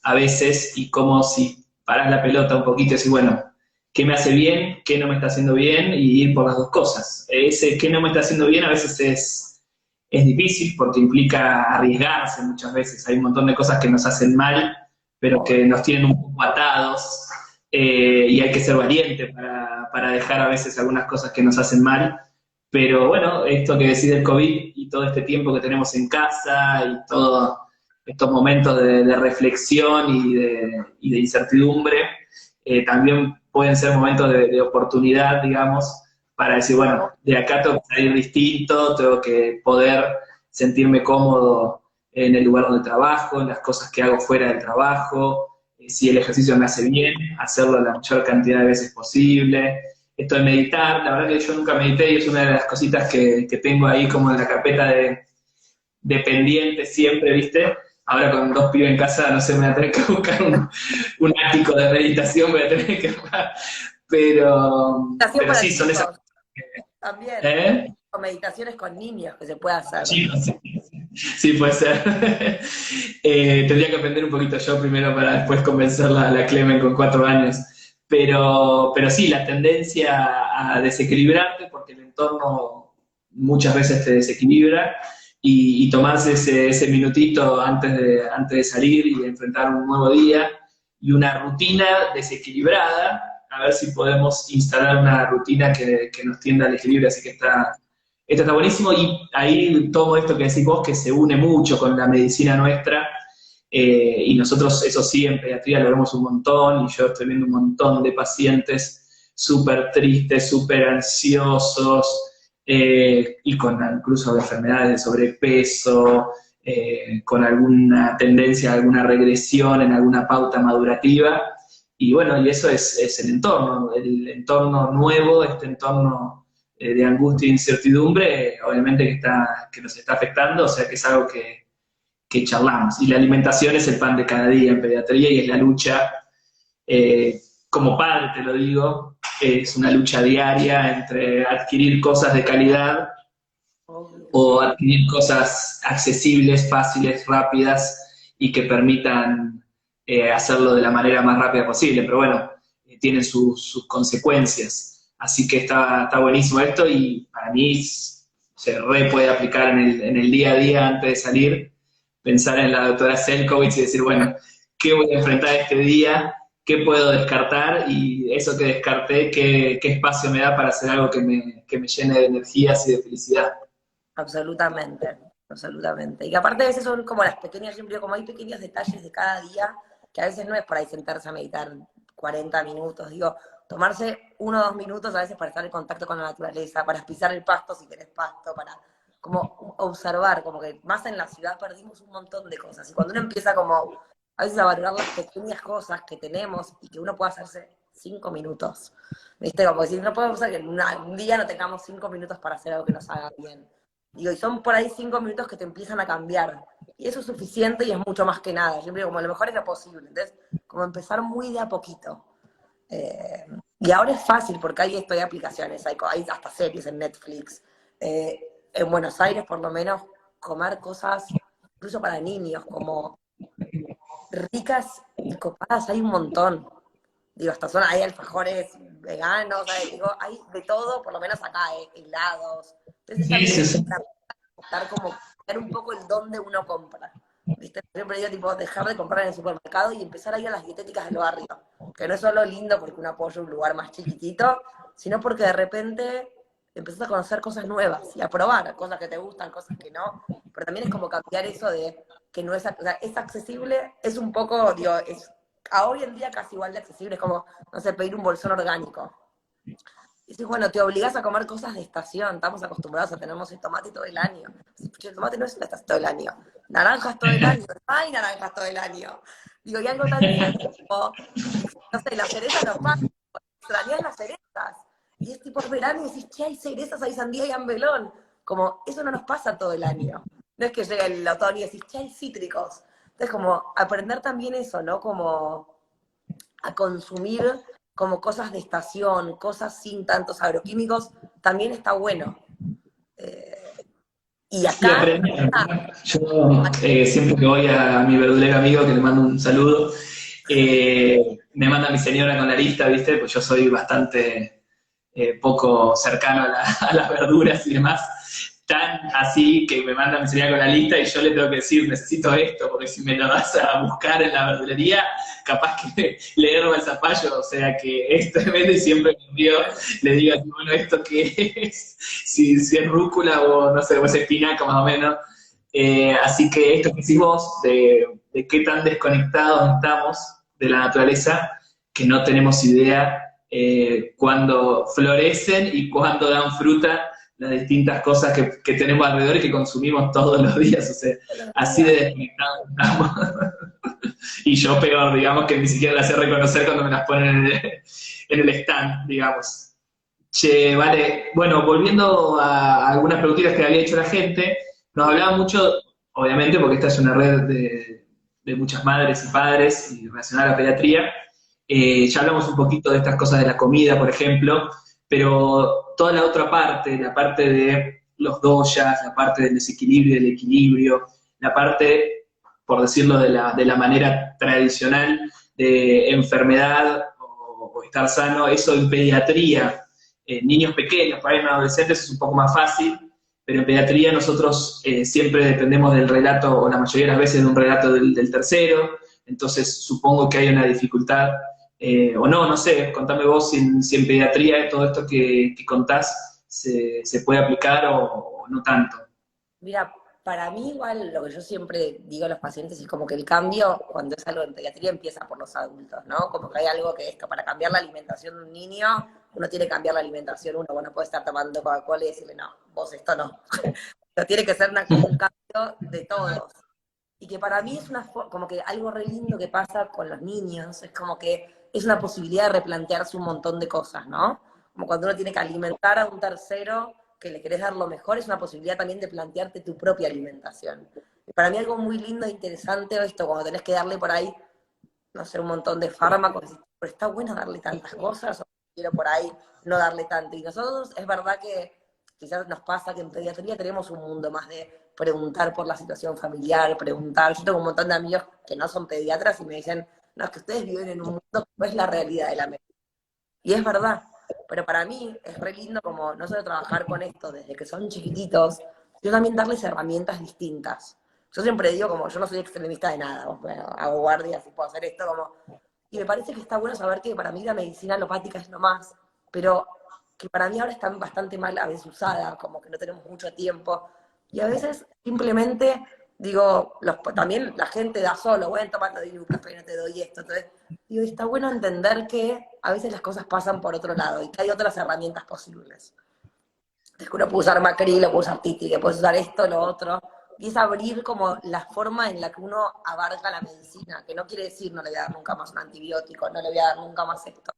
a veces, y como si paras la pelota un poquito y decís, bueno, ¿qué me hace bien? ¿Qué no me está haciendo bien? Y ir por las dos cosas. Ese qué no me está haciendo bien a veces es difícil porque implica arriesgarse muchas veces. Hay un montón de cosas que nos hacen mal, pero que nos tienen un poco atados, y hay que ser valiente para dejar a veces algunas cosas que nos hacen mal. Pero bueno, esto que decide el COVID y todo este tiempo que tenemos en casa y todos estos momentos de reflexión y de incertidumbre, también pueden ser momentos de oportunidad, digamos, para decir, bueno, de acá tengo que salir distinto, tengo que poder sentirme cómodo en el lugar donde trabajo, en las cosas que hago fuera del trabajo, si el ejercicio me hace bien, hacerlo la mayor cantidad de veces posible. Esto de meditar, la verdad que yo nunca medité y es una de las cositas que tengo ahí como en la carpeta de pendientes siempre, ¿viste? Ahora con dos pibes en casa, no sé, me voy a tener que buscar un ático de meditación, voy a tener que buscar. Meditación Pero para sí, son esas. chicos, también. ¿Eh? O meditaciones con niños que se puede hacer. Chicos, sí, sí, puede ser. Tendría que aprender un poquito yo primero para después convencer a la Clemen con 4 años. Pero sí, la tendencia a desequilibrarte, porque el entorno muchas veces te desequilibra, y tomarse ese minutito antes de salir y de enfrentar un nuevo día, y una rutina desequilibrada, a ver si podemos instalar una rutina que nos tienda al equilibrio, así que esto está buenísimo, y ahí todo esto que decís vos, que se une mucho con la medicina nuestra, y nosotros eso sí, en pediatría lo vemos un montón, y yo estoy viendo un montón de pacientes súper tristes, súper ansiosos, y con incluso enfermedades de sobrepeso, con alguna tendencia, alguna regresión en alguna pauta madurativa, y bueno, y eso es el entorno nuevo, este entorno de angustia e incertidumbre, obviamente que nos está afectando, o sea que es algo que charlamos. Y la alimentación es el pan de cada día en pediatría y es la lucha, como padre te lo digo, es una lucha diaria entre adquirir cosas de calidad o adquirir cosas accesibles, fáciles, rápidas y que permitan hacerlo de la manera más rápida posible. Pero bueno, tienen sus consecuencias. Así que está buenísimo esto y para mí se re puede aplicar en el día a día antes de salir, pensar en la doctora Selkovich y decir, bueno, ¿qué voy a enfrentar este día? ¿Qué puedo descartar? Y eso que descarté, ¿qué espacio me da para hacer algo que me llene de energías y de felicidad? Absolutamente, absolutamente. Y que aparte a veces son como las pequeñas, siempre como hay pequeños detalles de cada día, que a veces no es por ahí sentarse a meditar 40 minutos, digo, tomarse 1 o 2 minutos a veces para estar en contacto con la naturaleza, para pisar el pasto si tenés pasto, para como observar, como que más en la ciudad perdimos un montón de cosas. Y cuando uno empieza como a veces a valorar las pequeñas cosas que tenemos y que uno puede hacerse 5 minutos, ¿viste? Como decir, no podemos ser que un día no tengamos 5 minutos para hacer algo que nos haga bien. Digo, y son por ahí 5 minutos que te empiezan a cambiar. Y eso es suficiente y es mucho más que nada. Siempre digo, como lo mejor es lo posible. Entonces, como empezar muy de a poquito. Eh, y ahora es fácil porque hay esto, hay aplicaciones, hay hasta series en Netflix. En Buenos Aires, por lo menos, comer cosas, incluso para niños, como ricas y copadas, hay un montón. Digo, esta zona hay alfajores veganos, digo, hay de todo, por lo menos acá, helados. Entonces Sí, también sí, es sí. estar como, ver un poco el dónde uno compra. ¿Viste? Siempre digo, tipo, dejar de comprar en el supermercado y empezar a ir a las dietéticas del barrio. Que no es solo lindo porque uno apoya un lugar más chiquitito, sino porque de repente empezás a conocer cosas nuevas y a probar cosas que te gustan, cosas que no. Pero también es como cambiar eso de que no es, o sea, es accesible, es un poco, digo, es a hoy en día casi igual de accesible, es como, no sé, pedir un bolsón orgánico. Y dices, bueno, te obligás a comer cosas de estación, estamos acostumbrados a tener el tomate todo el año. El tomate no es una estación todo el año. Naranjas todo el año, no hay naranjas todo el año. Digo, y algo tan simple como, no sé, las cerezas no pasan, extrañas las cerezas. Y es tipo verano y decís, che, hay cerezas, hay sandía y ambelón. Como, eso no nos pasa todo el año. No es que llega el otoño y decís, che, hay cítricos. Entonces, como aprender también eso, ¿no? Como a consumir como cosas de estación, cosas sin tantos agroquímicos, también está bueno. Eh, y Y acá, aprender, ¿no? Yo siempre que voy a mi verdulero amigo, que le mando un saludo, me manda mi señora con la lista, ¿viste? Pues yo soy bastante poco cercano a las verduras y demás, tan así que me manda mi señora con la lista y yo le tengo que decir, necesito esto, porque si me lo vas a buscar en la verdulería, capaz que le hierva el zapallo, o sea que es tremendo y siempre me río, le digo, bueno, ¿esto qué es? Si es rúcula o no sé, o es espinaca más o menos. Así que esto que decís vos, de qué tan desconectados estamos de la naturaleza, que no tenemos idea cuando florecen y cuando dan fruta las distintas cosas que tenemos alrededor y que consumimos todos los días. O sea, todos los así de días. desconectados estamos. Y yo peor, digamos, que ni siquiera las sé reconocer cuando me las ponen en el stand, digamos. Che, vale. Bueno, volviendo a algunas preguntitas que había hecho la gente, nos Sí. hablaba mucho, obviamente, porque esta es una red de muchas madres y padres y relacionada a la pediatría. Ya hablamos un poquito de estas cosas de la comida, por ejemplo, pero toda la otra parte, la parte de los doyas, la parte del desequilibrio, del equilibrio, la parte, por decirlo de la manera tradicional, de enfermedad o estar sano, eso en pediatría, niños pequeños, para en adolescentes es un poco más fácil, pero en pediatría nosotros siempre dependemos del relato, o la mayoría de las veces de un relato del tercero, entonces supongo que hay una dificultad, o no, no sé, contame vos si en pediatría todo esto que contás se puede aplicar o no tanto. Mira, para mí igual lo que yo siempre digo a los pacientes es como que el cambio, cuando es algo en pediatría, empieza por los adultos, ¿no? Como que hay algo que esto, para cambiar la alimentación de un niño, uno tiene que cambiar la alimentación, uno no puede estar tomando Coca-Cola y decirle, no, vos esto no. Pero tiene que ser un cambio de todos. Y que para mí es como que algo re lindo que pasa con los niños, es como que es una posibilidad de replantearse un montón de cosas, ¿no? Como cuando uno tiene que alimentar a un tercero, que le querés dar lo mejor, es una posibilidad también de plantearte tu propia alimentación. Y para mí algo muy lindo e interesante esto, cuando tenés que darle por ahí, no sé, un montón de fármacos, pero está bueno darle tantas cosas, o quiero por ahí no darle tanto. Y nosotros, es verdad que quizás nos pasa que en pediatría tenemos un mundo más de preguntar por la situación familiar, preguntar. Yo tengo un montón de amigos que no son pediatras y me dicen, no, es que ustedes viven en un mundo que no es la realidad de la medicina. Y es verdad, pero para mí es re lindo como no solo trabajar con esto desde que son chiquititos, sino también darles herramientas distintas. Yo siempre digo como, yo no soy extremista de nada, bueno, hago guardias y puedo hacer esto como... Y me parece que está bueno saber que para mí la medicina alopática es lo más, pero que para mí ahora está bastante mal a veces usada, como que no tenemos mucho tiempo. Y a veces simplemente, digo, también la gente da solo, bueno, tomate ibuprofeno, te doy esto. Entonces, digo, y está bueno entender que a veces las cosas pasan por otro lado y que hay otras herramientas posibles. Es que uno puede usar Macril, lo puede usar Titi, que puedes usar esto, lo otro. Y es abrir como la forma en la que uno abarca la medicina, que no quiere decir no le voy a dar nunca más un antibiótico, no le voy a dar nunca más esto.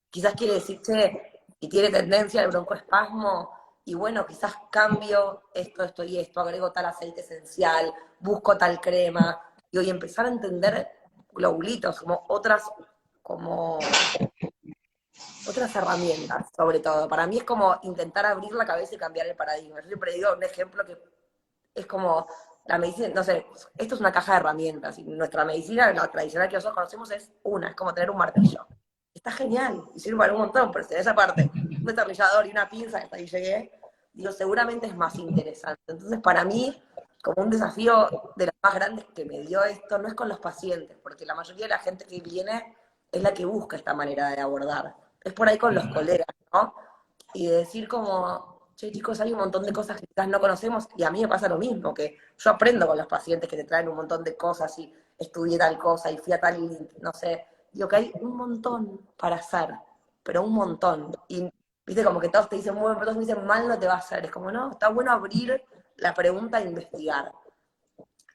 Quizás quiere decir, che, si tiene tendencia al broncoespasmo, y bueno, quizás cambio esto y esto, agrego tal aceite esencial, busco tal crema, y empezar a entender globulitos, como otras herramientas, sobre todo. Para mí es como intentar abrir la cabeza y cambiar el paradigma. Yo siempre digo un ejemplo que es como la medicina, no sé, esto es una caja de herramientas, y nuestra medicina, la tradicional que nosotros conocemos, es como tener un martillo. Está genial, y sirve para un montón, pero si en esa parte, un destornillador y una pinza, hasta ahí llegué, digo, seguramente es más interesante. Entonces, para mí, como un desafío de los más grandes que me dio esto, no es con los pacientes, porque la mayoría de la gente que viene es la que busca esta manera de abordar. Es por ahí con los colegas, ¿no? Y de decir como, che, chicos, hay un montón de cosas que quizás no conocemos, y a mí me pasa lo mismo, que yo aprendo con los pacientes que te traen un montón de cosas, y estudié tal cosa, y fui a tal, no sé, digo que hay un montón para hacer, pero un montón. Y viste, como que todos te dicen, bueno, pero todos me dicen, mal no te va a hacer. Es como, no, está bueno abrir la pregunta e investigar.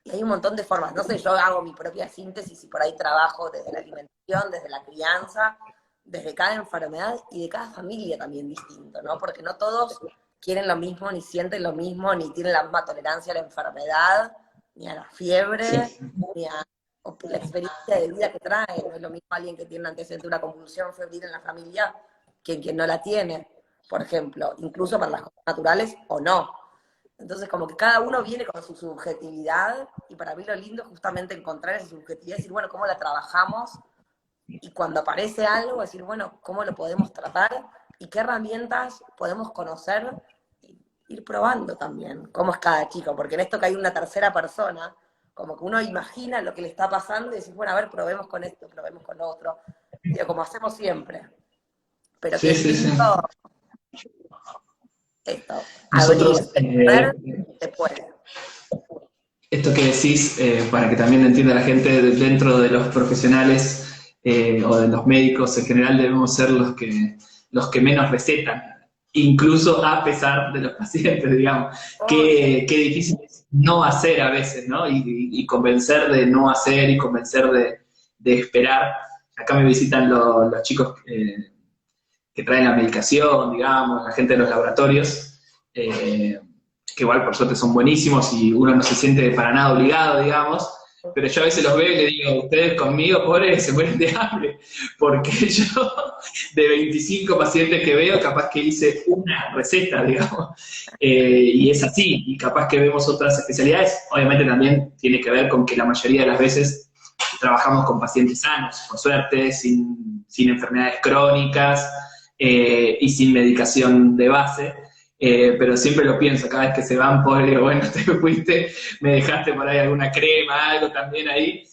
Y hay un montón de formas. No sé, yo hago mi propia síntesis y por ahí trabajo desde la alimentación, desde la crianza, desde cada enfermedad y de cada familia también distinto, ¿no? Porque no todos quieren lo mismo, ni sienten lo mismo, ni tienen la misma tolerancia a la enfermedad, ni a la fiebre, Sí, ni a la experiencia de vida que trae. No es lo mismo alguien que tiene un antecedente de una convulsión febril en la familia que quien no la tiene, por ejemplo, incluso para las cosas naturales o no. Entonces, como que cada uno viene con su subjetividad, y para mí lo lindo es justamente encontrar esa subjetividad y decir, bueno, ¿cómo la trabajamos? Y cuando aparece algo, decir, bueno, ¿cómo lo podemos tratar? ¿Y qué herramientas podemos conocer? Y ir probando también cómo es cada chico, porque en esto que hay una tercera persona, como que uno imagina lo que le está pasando y decir, bueno, a ver, probemos con esto, probemos con lo otro. Digo, como hacemos siempre. Pero que sí, es sí, sí. lindo esto, abrir, Nosotros, ver, se puede. esto que decís, para que también entienda la gente, dentro de los profesionales o de los médicos en general debemos ser los que menos recetan, incluso a pesar de los pacientes, digamos. Obvio. Qué difícil es no hacer a veces, ¿no? Y convencer de no hacer y convencer de esperar. Acá me visitan los chicos que traen la medicación, digamos, la gente de los laboratorios. Que igual por suerte son buenísimos y uno no se siente para nada obligado, digamos, pero yo a veces los veo y le digo, ustedes conmigo, pobres, se mueren de hambre, porque yo de 25 pacientes que veo, capaz que hice una receta, digamos, y es así, y capaz que vemos otras especialidades, obviamente también tiene que ver con que la mayoría de las veces trabajamos con pacientes sanos, por suerte, sin enfermedades crónicas y sin medicación de base. Pero siempre lo pienso, cada vez que se van, pobre, digo, bueno, te fuiste, me dejaste por ahí alguna crema, algo también ahí,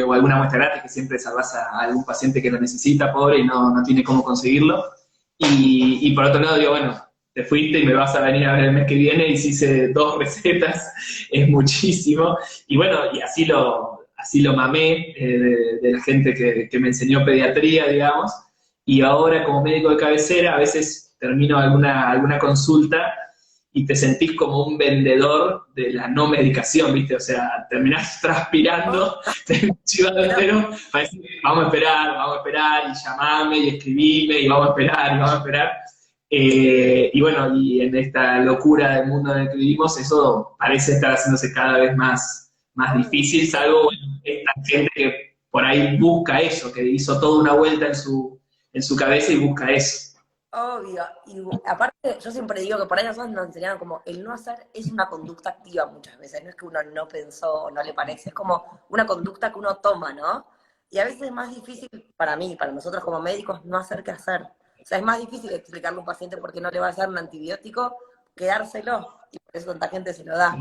o alguna muestra gratis que siempre salvas a algún paciente que lo necesita, pobre, y no tiene cómo conseguirlo. Y por otro lado, digo, bueno, te fuiste y me vas a venir a ver el mes que viene, y si hice 2 recetas, es muchísimo. Y bueno, y así lo mamé de la gente que me enseñó pediatría, digamos, y ahora como médico de cabecera a veces termino alguna consulta y te sentís como un vendedor de la no medicación, ¿viste? O sea, terminás transpirando, chivando entero, para decir, vamos a esperar, y llamame, y escribime, y vamos a esperar, y vamos a esperar. Y bueno, y en esta locura del mundo en el que vivimos, eso parece estar haciéndose cada vez más difícil, salvo, bueno, esta gente que por ahí busca eso, que hizo toda una vuelta en su cabeza y busca eso. Obvio, y aparte yo siempre digo que por ahí nosotros nos enseñaron como el no hacer es una conducta activa muchas veces, no es que uno no pensó o no le parece, es como una conducta que uno toma, ¿no? Y a veces es más difícil para mí, para nosotros como médicos, no hacer que hacer. O sea, es más difícil explicarle a un paciente por qué no le va a hacer un antibiótico que dárselo, y por eso tanta gente se lo da.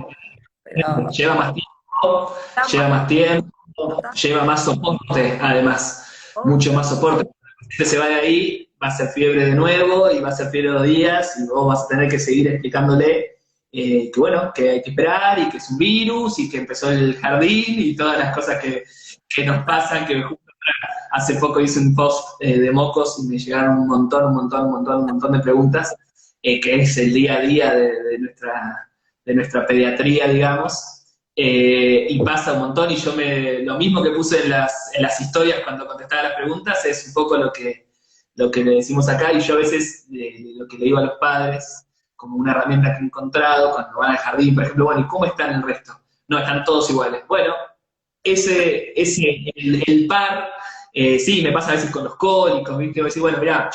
Pero Lleva más tiempo, está lleva más más tiempo, total, lleva más soporte, además, mucho obvio. más soporte. Si se va de ahí, va a ser fiebre de nuevo, y va a ser fiebre de 2 días, y vos vas a tener que seguir explicándole que bueno, que hay que esperar, y que es un virus, y que empezó el jardín, y todas las cosas que nos Total. pasan, que justo hace poco hice un post de mocos, y me llegaron un montón de preguntas, que es el día a día de nuestra pediatría, digamos. Y pasa un montón, y lo mismo que puse en las historias cuando contestaba las preguntas es un poco lo que le decimos acá, y yo a veces lo que le digo a los padres como una herramienta que he encontrado cuando van al jardín, por ejemplo, bueno, ¿y cómo están el resto? No, están todos iguales. Bueno, el par, sí, me pasa a veces con los cólicos, ¿viste? Voy a decir, bueno, mirá,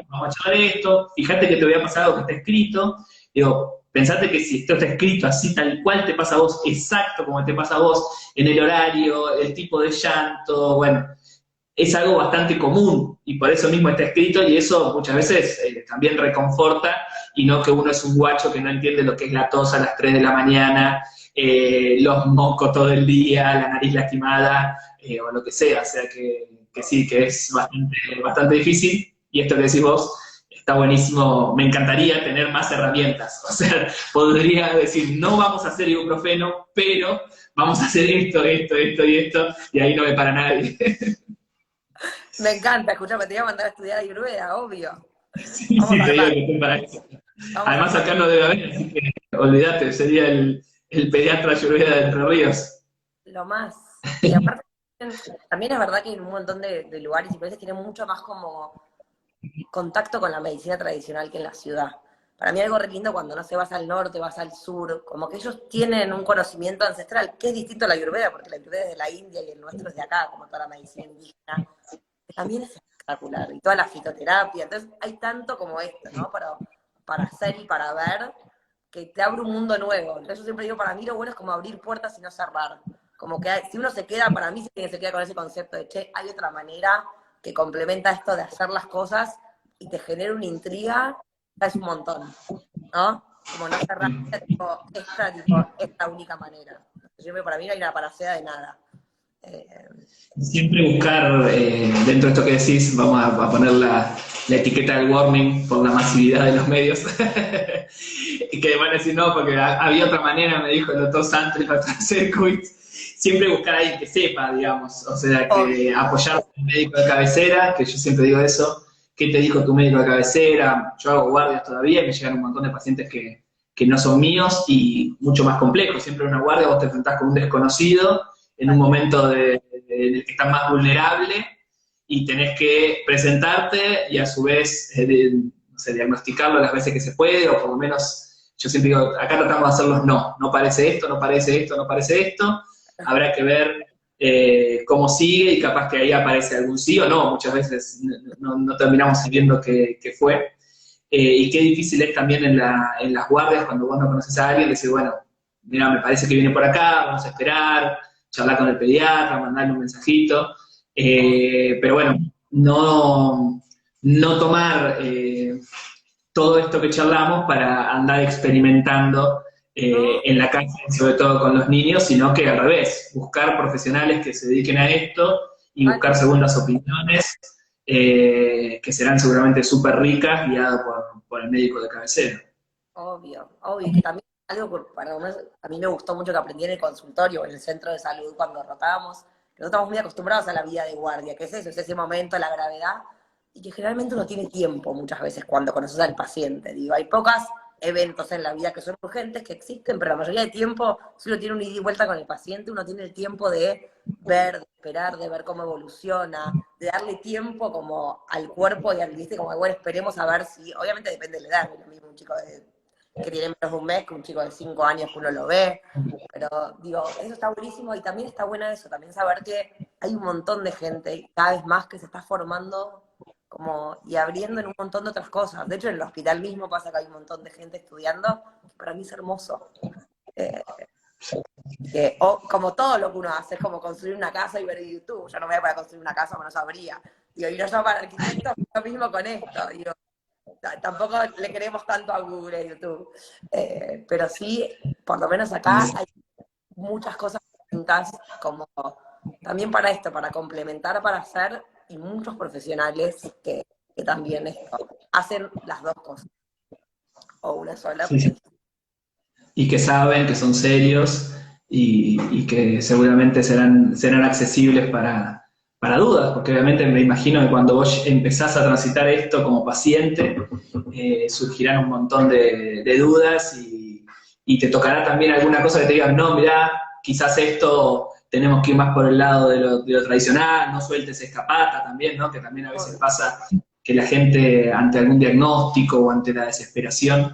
vamos a charlar esto, fíjate que te voy a pasar algo que está escrito, digo, pensate que si esto está escrito así tal cual te pasa a vos, exacto como te pasa a vos, en el horario, el tipo de llanto, bueno, es algo bastante común y por eso mismo está escrito y eso muchas veces también reconforta y no que uno es un guacho que no entiende lo que es la tos a las 3 de la mañana, los mocos todo el día, la nariz lastimada o lo que sea, o sea que sí, que es bastante difícil y esto que decís vos está buenísimo, me encantaría tener más herramientas, o sea, podría decir, no vamos a hacer ibuprofeno, pero vamos a hacer esto y esto, y ahí no me para nadie. Me encanta, escuchame, te voy a mandar a estudiar Ayurveda, obvio. Sí, Vamos sí, a te digo armar, que estoy para eso. vamos a Además armar. acá no debe haber, así que olvídate, sería el pediatra Ayurveda de Entre Ríos. Lo más. Y aparte, también es verdad que en un montón de lugares y países tienen mucho más como contacto con la medicina tradicional que en la ciudad. Para mí algo re lindo cuando, no sé, vas al norte, vas al sur, como que ellos tienen un conocimiento ancestral, que es distinto a la Ayurveda, porque la Ayurveda es de la India y el nuestro es de acá, como toda la medicina indígena, que también es espectacular, y toda la fitoterapia. Entonces hay tanto como esto, ¿no? Para hacer y para ver, que te abre un mundo nuevo. Entonces yo siempre digo, para mí lo bueno es como abrir puertas y no cerrar. Como que si uno se queda, para mí se queda con ese concepto de, che, hay otra manera que complementa esto de hacer las cosas y te genera una intriga, ya es un montón, ¿no? Como no cerrar, esta única manera. Siempre para mí no hay una panacea de nada. Siempre buscar, dentro de esto que decís, vamos a poner la etiqueta del warning por la masividad de los medios, y que van a decir no, porque había otra manera, me dijo el doctor Santos, el doctor Serkowitz, siempre buscar a alguien que sepa, digamos, o sea, que apoyar al médico de cabecera, que yo siempre digo eso, ¿qué te dijo tu médico de cabecera? Yo hago guardias todavía y me llegan un montón de pacientes que no son míos y mucho más complejos, siempre en una guardia vos te enfrentás con un desconocido, en un momento en el que estás más vulnerable y tenés que presentarte y a su vez, no sé, diagnosticarlo las veces que se puede, o por lo menos, yo siempre digo, acá tratamos de hacer los no parece esto, no parece esto, no parece esto, habrá que ver cómo sigue y capaz que ahí aparece algún sí o no, muchas veces no terminamos sabiendo qué fue. Y qué difícil es también en las guardias cuando vos no conoces a alguien, decir, bueno, mira, me parece que viene por acá, vamos a esperar, charlar con el pediatra, mandarle un mensajito, pero bueno, no tomar todo esto que charlamos para andar experimentando en la casa, sobre todo con los niños, sino que al revés, buscar profesionales que se dediquen a esto y buscar segundas opiniones que serán seguramente súper ricas, guiadas por el médico de cabecera. Obvio, obvio, que también algo que a mí me gustó mucho que aprendí en el consultorio, en el centro de salud, cuando rotábamos, que nosotros estamos muy acostumbrados a la vida de guardia, que es eso, es ese momento, la gravedad, y que generalmente uno tiene tiempo muchas veces cuando conoces al paciente. Digo, hay pocos eventos en la vida que son urgentes, que existen, pero la mayoría del tiempo, si uno tiene un ida y vuelta con el paciente, uno tiene el tiempo de ver, de esperar, de ver cómo evoluciona, de darle tiempo como al cuerpo y al, viste, como, bueno, esperemos a ver si, obviamente depende de la edad, no es lo mismo un chico que tiene menos de un mes que un chico de 5 años que uno lo ve, pero digo, eso está buenísimo y también está buena eso, también saber que hay un montón de gente, cada vez más, que se está formando como, y abriendo en un montón de otras cosas. De hecho, en el hospital mismo pasa que hay un montón de gente estudiando, que para mí es hermoso. Como todo lo que uno hace, es como construir una casa y ver YouTube. Yo no me voy para construir una casa, no sabría. Digo, y no yo para arquitectos, lo mismo con esto. Digo, tampoco le queremos tanto a Google y YouTube. Pero sí, por lo menos acá hay muchas cosas distintas, como también para esto, para complementar, para hacer, y muchos profesionales que también hacen las dos cosas, o una sola. Sí, sí. Y que saben, que son serios y que seguramente serán accesibles para dudas, porque obviamente me imagino que cuando vos empezás a transitar esto como paciente, surgirán un montón de dudas y te tocará también alguna cosa que te digan, no, mirá, quizás esto tenemos que ir más por el lado de lo tradicional, no sueltes escapata también, ¿no? Que también a veces pasa que la gente ante algún diagnóstico o ante la desesperación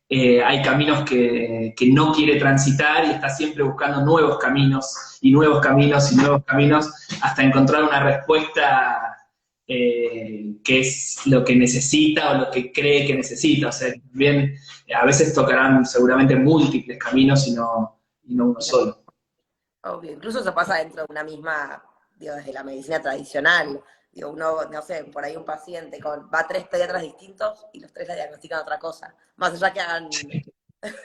hay caminos que no quiere transitar y está siempre buscando nuevos caminos y nuevos caminos y nuevos caminos hasta encontrar una respuesta que es lo que necesita o lo que cree que necesita. O sea, también a veces tocarán seguramente múltiples caminos y no uno solo. Obvio, incluso eso pasa dentro de una misma, digo, desde la medicina tradicional. Digo, uno, no sé, por ahí un paciente va a 3 pediatras distintos y los 3 le diagnostican otra cosa. Más allá que hagan,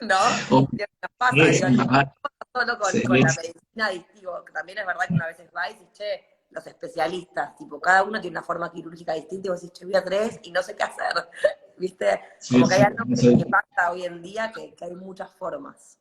¿no? Oh, Digo, nos pasa, digo, no pasa solo con la medicina, digo, que también es verdad que una vez va y dices, che, los especialistas, tipo, cada uno tiene una forma quirúrgica distinta y vos decís, che, voy a 3 y no sé qué hacer, ¿viste? Como que hay algo que pasa hoy en día que hay muchas formas.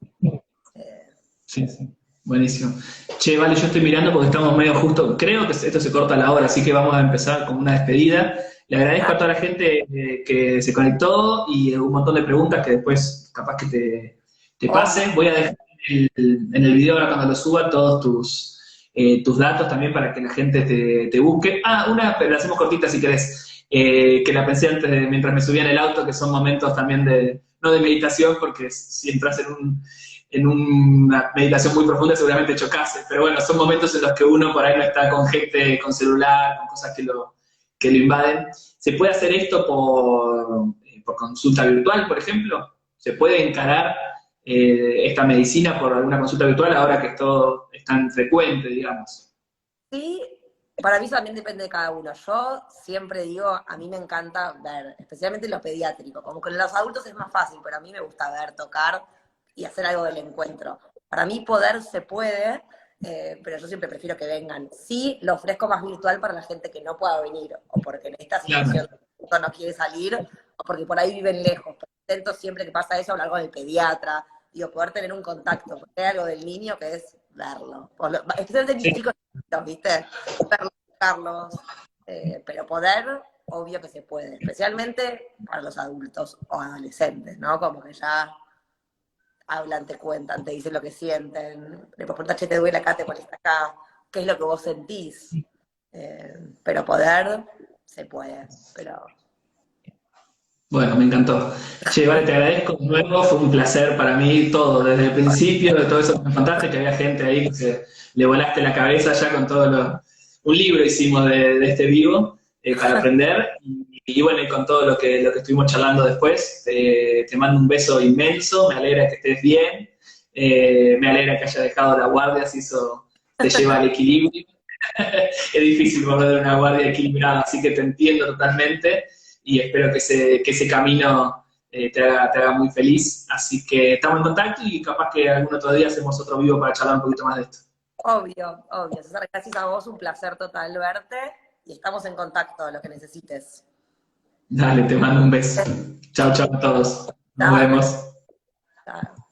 Sí, sí. Buenísimo. Che, vale, yo estoy mirando porque estamos medio justo, creo que esto se corta a la hora, así que vamos a empezar con una despedida. Le agradezco a toda la gente que se conectó y un montón de preguntas que después capaz que te pase. Voy a dejar en el video ahora cuando lo suba todos tus datos también para que la gente te busque. Pero la hacemos cortita si querés, que la pensé antes mientras me subía en el auto, que son momentos también no de meditación, porque si entras en una meditación muy profunda seguramente chocase, pero bueno, son momentos en los que uno por ahí no está con gente, con celular, con cosas que lo invaden. ¿Se puede hacer esto por consulta virtual, por ejemplo? ¿Se puede encarar esta medicina por alguna consulta virtual ahora que esto es tan frecuente, digamos? Sí, para mí eso también depende de cada uno. Yo siempre digo, a mí me encanta ver, especialmente lo pediátrico, como que en los adultos es más fácil, pero a mí me gusta ver, tocar y hacer algo del encuentro. Para mí poder se puede, pero yo siempre prefiero que vengan. Sí, lo ofrezco más virtual para la gente que no pueda venir, o porque en esta situación no quiere salir, o porque por ahí viven lejos. Pero intento siempre que pasa eso hablar con el pediatra, digo, poder tener un contacto, porque hay algo del niño que es verlo. Especialmente mis chicos, ¿viste? Verlos, pero poder, obvio que se puede, especialmente para los adultos o adolescentes, ¿no? Como que ya hablan, te cuentan, te dicen lo que sienten, le preguntas, che, te duele acá, te molesta acá, qué es lo que vos sentís. Pero poder, se puede, pero... Bueno, me encantó. Che, vale, te agradezco de nuevo, fue un placer para mí todo, desde el principio, de todo eso que me contaste, que había gente ahí que le volaste la cabeza ya con todo Un libro hicimos de este vivo para aprender, y bueno, y con todo lo que estuvimos charlando después, te mando un beso inmenso, me alegra que estés bien, me alegra que haya dejado la guardia, si eso te lleva al equilibrio. Es difícil volver de una guardia equilibrada, así que te entiendo totalmente y espero que ese camino te haga muy feliz. Así que estamos en contacto y capaz que algún otro día hacemos otro vivo para charlar un poquito más de esto. Obvio, obvio. César, gracias a vos, un placer total verte y estamos en contacto, lo que necesites. Dale, te mando un beso. Chao, chao a todos. Nos vemos. Chao.